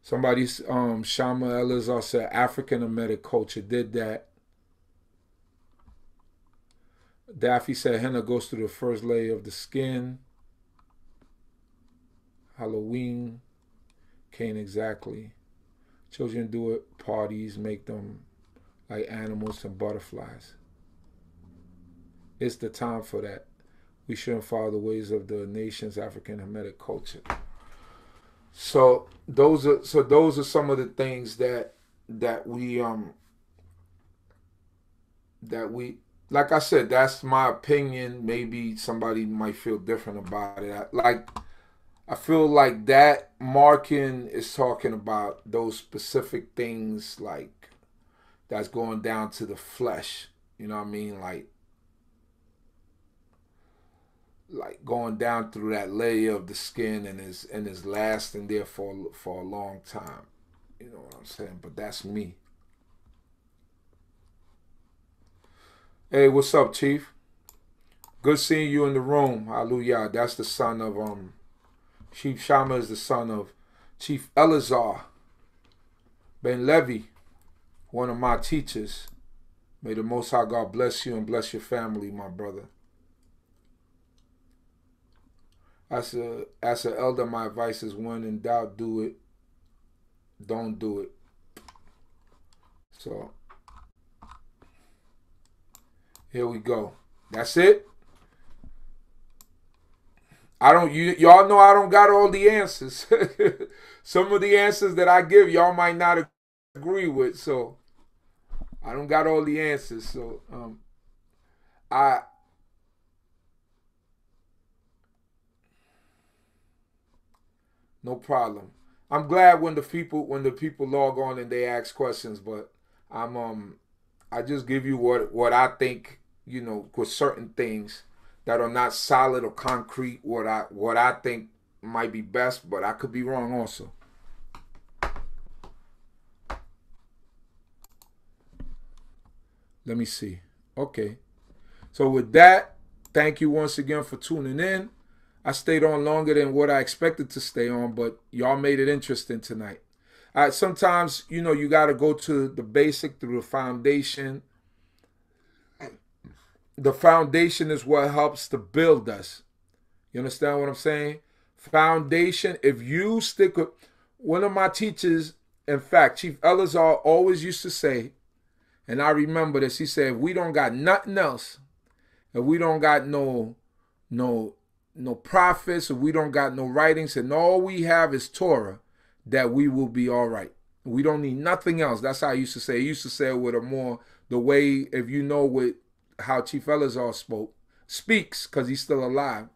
Somebody's Shama Elazar said African American culture did that. Daffy said henna goes through the first layer of the skin. Halloween, Cain exactly. Children do it, parties, make them like animals and butterflies. It's the time for that. We shouldn't follow the ways of the nation's African American culture. So those are some of the things that we like I said, that's my opinion. Maybe somebody might feel different about it. Like I feel like that marking is talking about those specific things, like that's going down to the flesh. You know what I mean? Like going down through that layer of the skin and is lasting there for a long time. You know what I'm saying? But that's me. Hey, what's up, Chief? Good seeing you in the room. Hallelujah. That's the son of Chief Shammah is the son of Chief Elazar Ben Levi, one of my teachers. May the Most High God bless you and bless your family, my brother. As an elder, my advice is, when in doubt, do it. Don't do it. So here we go. That's it. Y'all know I don't got all the answers. Some of the answers that I give, y'all might not agree with. So I don't got all the answers. So no problem. I'm glad when the people log on and they ask questions, but I just give you what I think, with certain things that are not solid or concrete, what I think might be best, but I could be wrong also. Let me see. Okay. So with that, thank you once again for tuning in. I stayed on longer than what I expected to stay on, but y'all made it interesting tonight. Sometimes, you got to go to the basic, through the foundation. The foundation is what helps to build us. You understand what I'm saying? Foundation, if you stick with one of my teachers, in fact, Chief Elazar always used to say, and I remember this, he said, if we don't got nothing else, if we don't got no prophets, if we don't got no writings, and all we have is Torah, that we will be all right. We don't need nothing else. That's how I used to say. He used to say it with the way, if you know how Chief Elazar speaks, because he's still alive.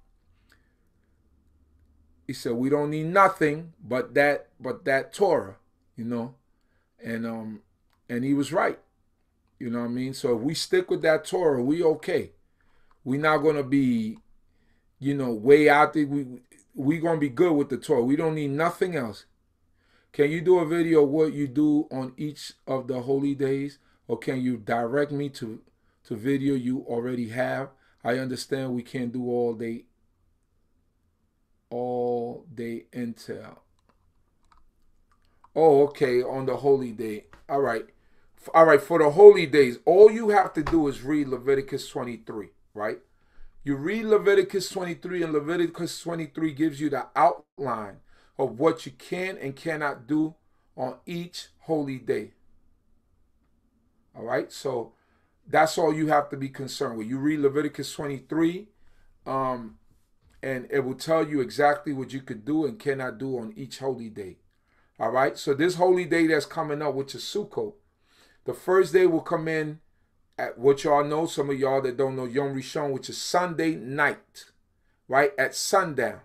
He said, we don't need nothing but that Torah, and he was right. You know what I mean? So if we stick with that Torah, we okay. We're not gonna be, way out there. We gonna be good with the Torah. We don't need nothing else. Can you do a video of what you do on each of the holy days, or can you direct me to video you already have? I understand we can't do all day intel. Oh, okay, on the holy day. All right, for the holy days, all you have to do is read Leviticus 23, right? You read Leviticus 23, and Leviticus 23 gives you the outline of what you can and cannot do on each holy day. All right, so that's all you have to be concerned with. You read Leviticus 23, and it will tell you exactly what you could do and cannot do on each holy day. All right, so this holy day that's coming up, which is Sukkot, the first day will come in at what y'all know, some of y'all that don't know, Yom Rishon, which is Sunday night, right, at sundown.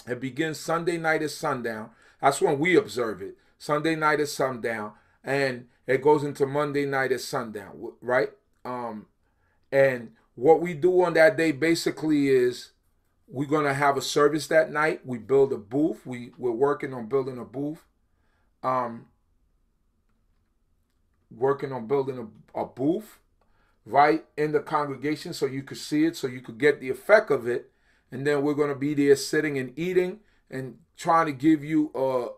It begins Sunday night at sundown. That's when we observe it. Sunday night at sundown, and it goes into Monday night at sundown, right? And what we do on that day basically is we're going to have a service that night. We build a booth. We're working on building a booth. Working on building a booth right in the congregation so you could see it, so you could get the effect of it. And then we're going to be there sitting and eating and trying to give you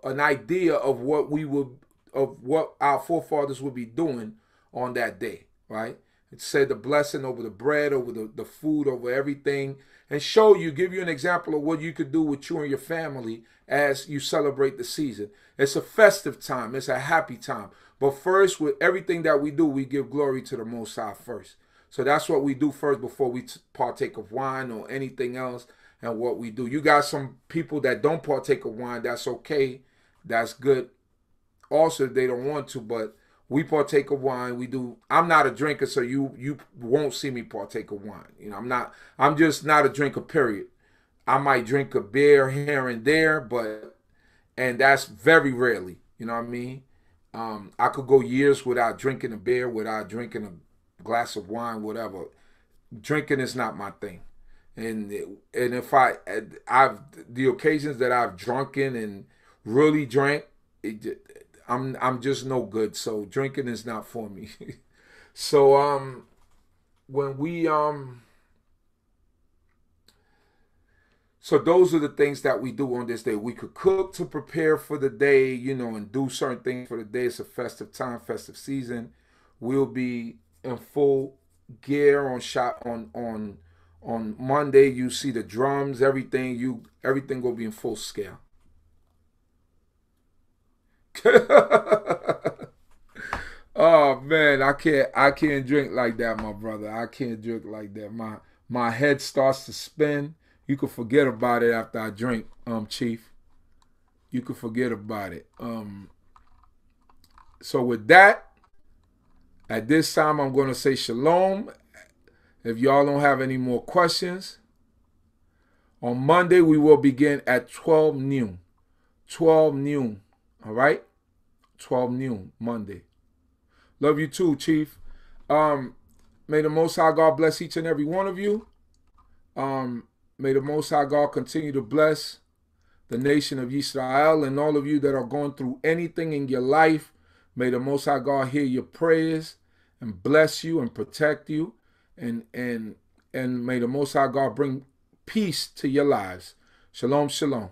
an idea of what our forefathers would be doing on that day, right? It said the blessing over the bread, over the food, over everything, and give you an example of what you could do with you and your family as you celebrate the season. It's a festive time. It's a happy time. But first, with everything that we do, we give glory to the Most High first. So that's what we do first before we partake of wine or anything else. And what we do. You got some people that don't partake of wine. That's okay. That's good. Also, if they don't want to, but we partake of wine. We do. I'm not a drinker, so you won't see me partake of wine. I'm just not a drinker, period. I might drink a beer here and there, and that's very rarely. You know what I mean? I could go years without drinking a beer, without drinking a glass of wine, whatever. Drinking is not my thing. And if I've the occasions that I've drunken and really drank, I'm just no good. So drinking is not for me. So when we so those are the things that we do on this day. We could cook to prepare for the day, you know, and do certain things for the day. It's a festive time, festive season. We'll be in full gear on Monday. You see the drums, everything will be in full scale. Oh man, I can't drink like that, my brother. I can't drink like that. My head starts to spin. You could forget about it after I drink, Chief. You could forget about it. So with that, at this time, I'm going to say shalom. If y'all don't have any more questions, on Monday, we will begin at 12 noon. 12 noon, all right? 12 noon, Monday. Love you too, Chief. May the Most High God bless each and every one of you. May the Most High God continue to bless the nation of Yisrael and all of you that are going through anything in your life. May the Most High God hear your prayers and bless you and protect you. And may the Most High God bring peace to your lives. Shalom, shalom.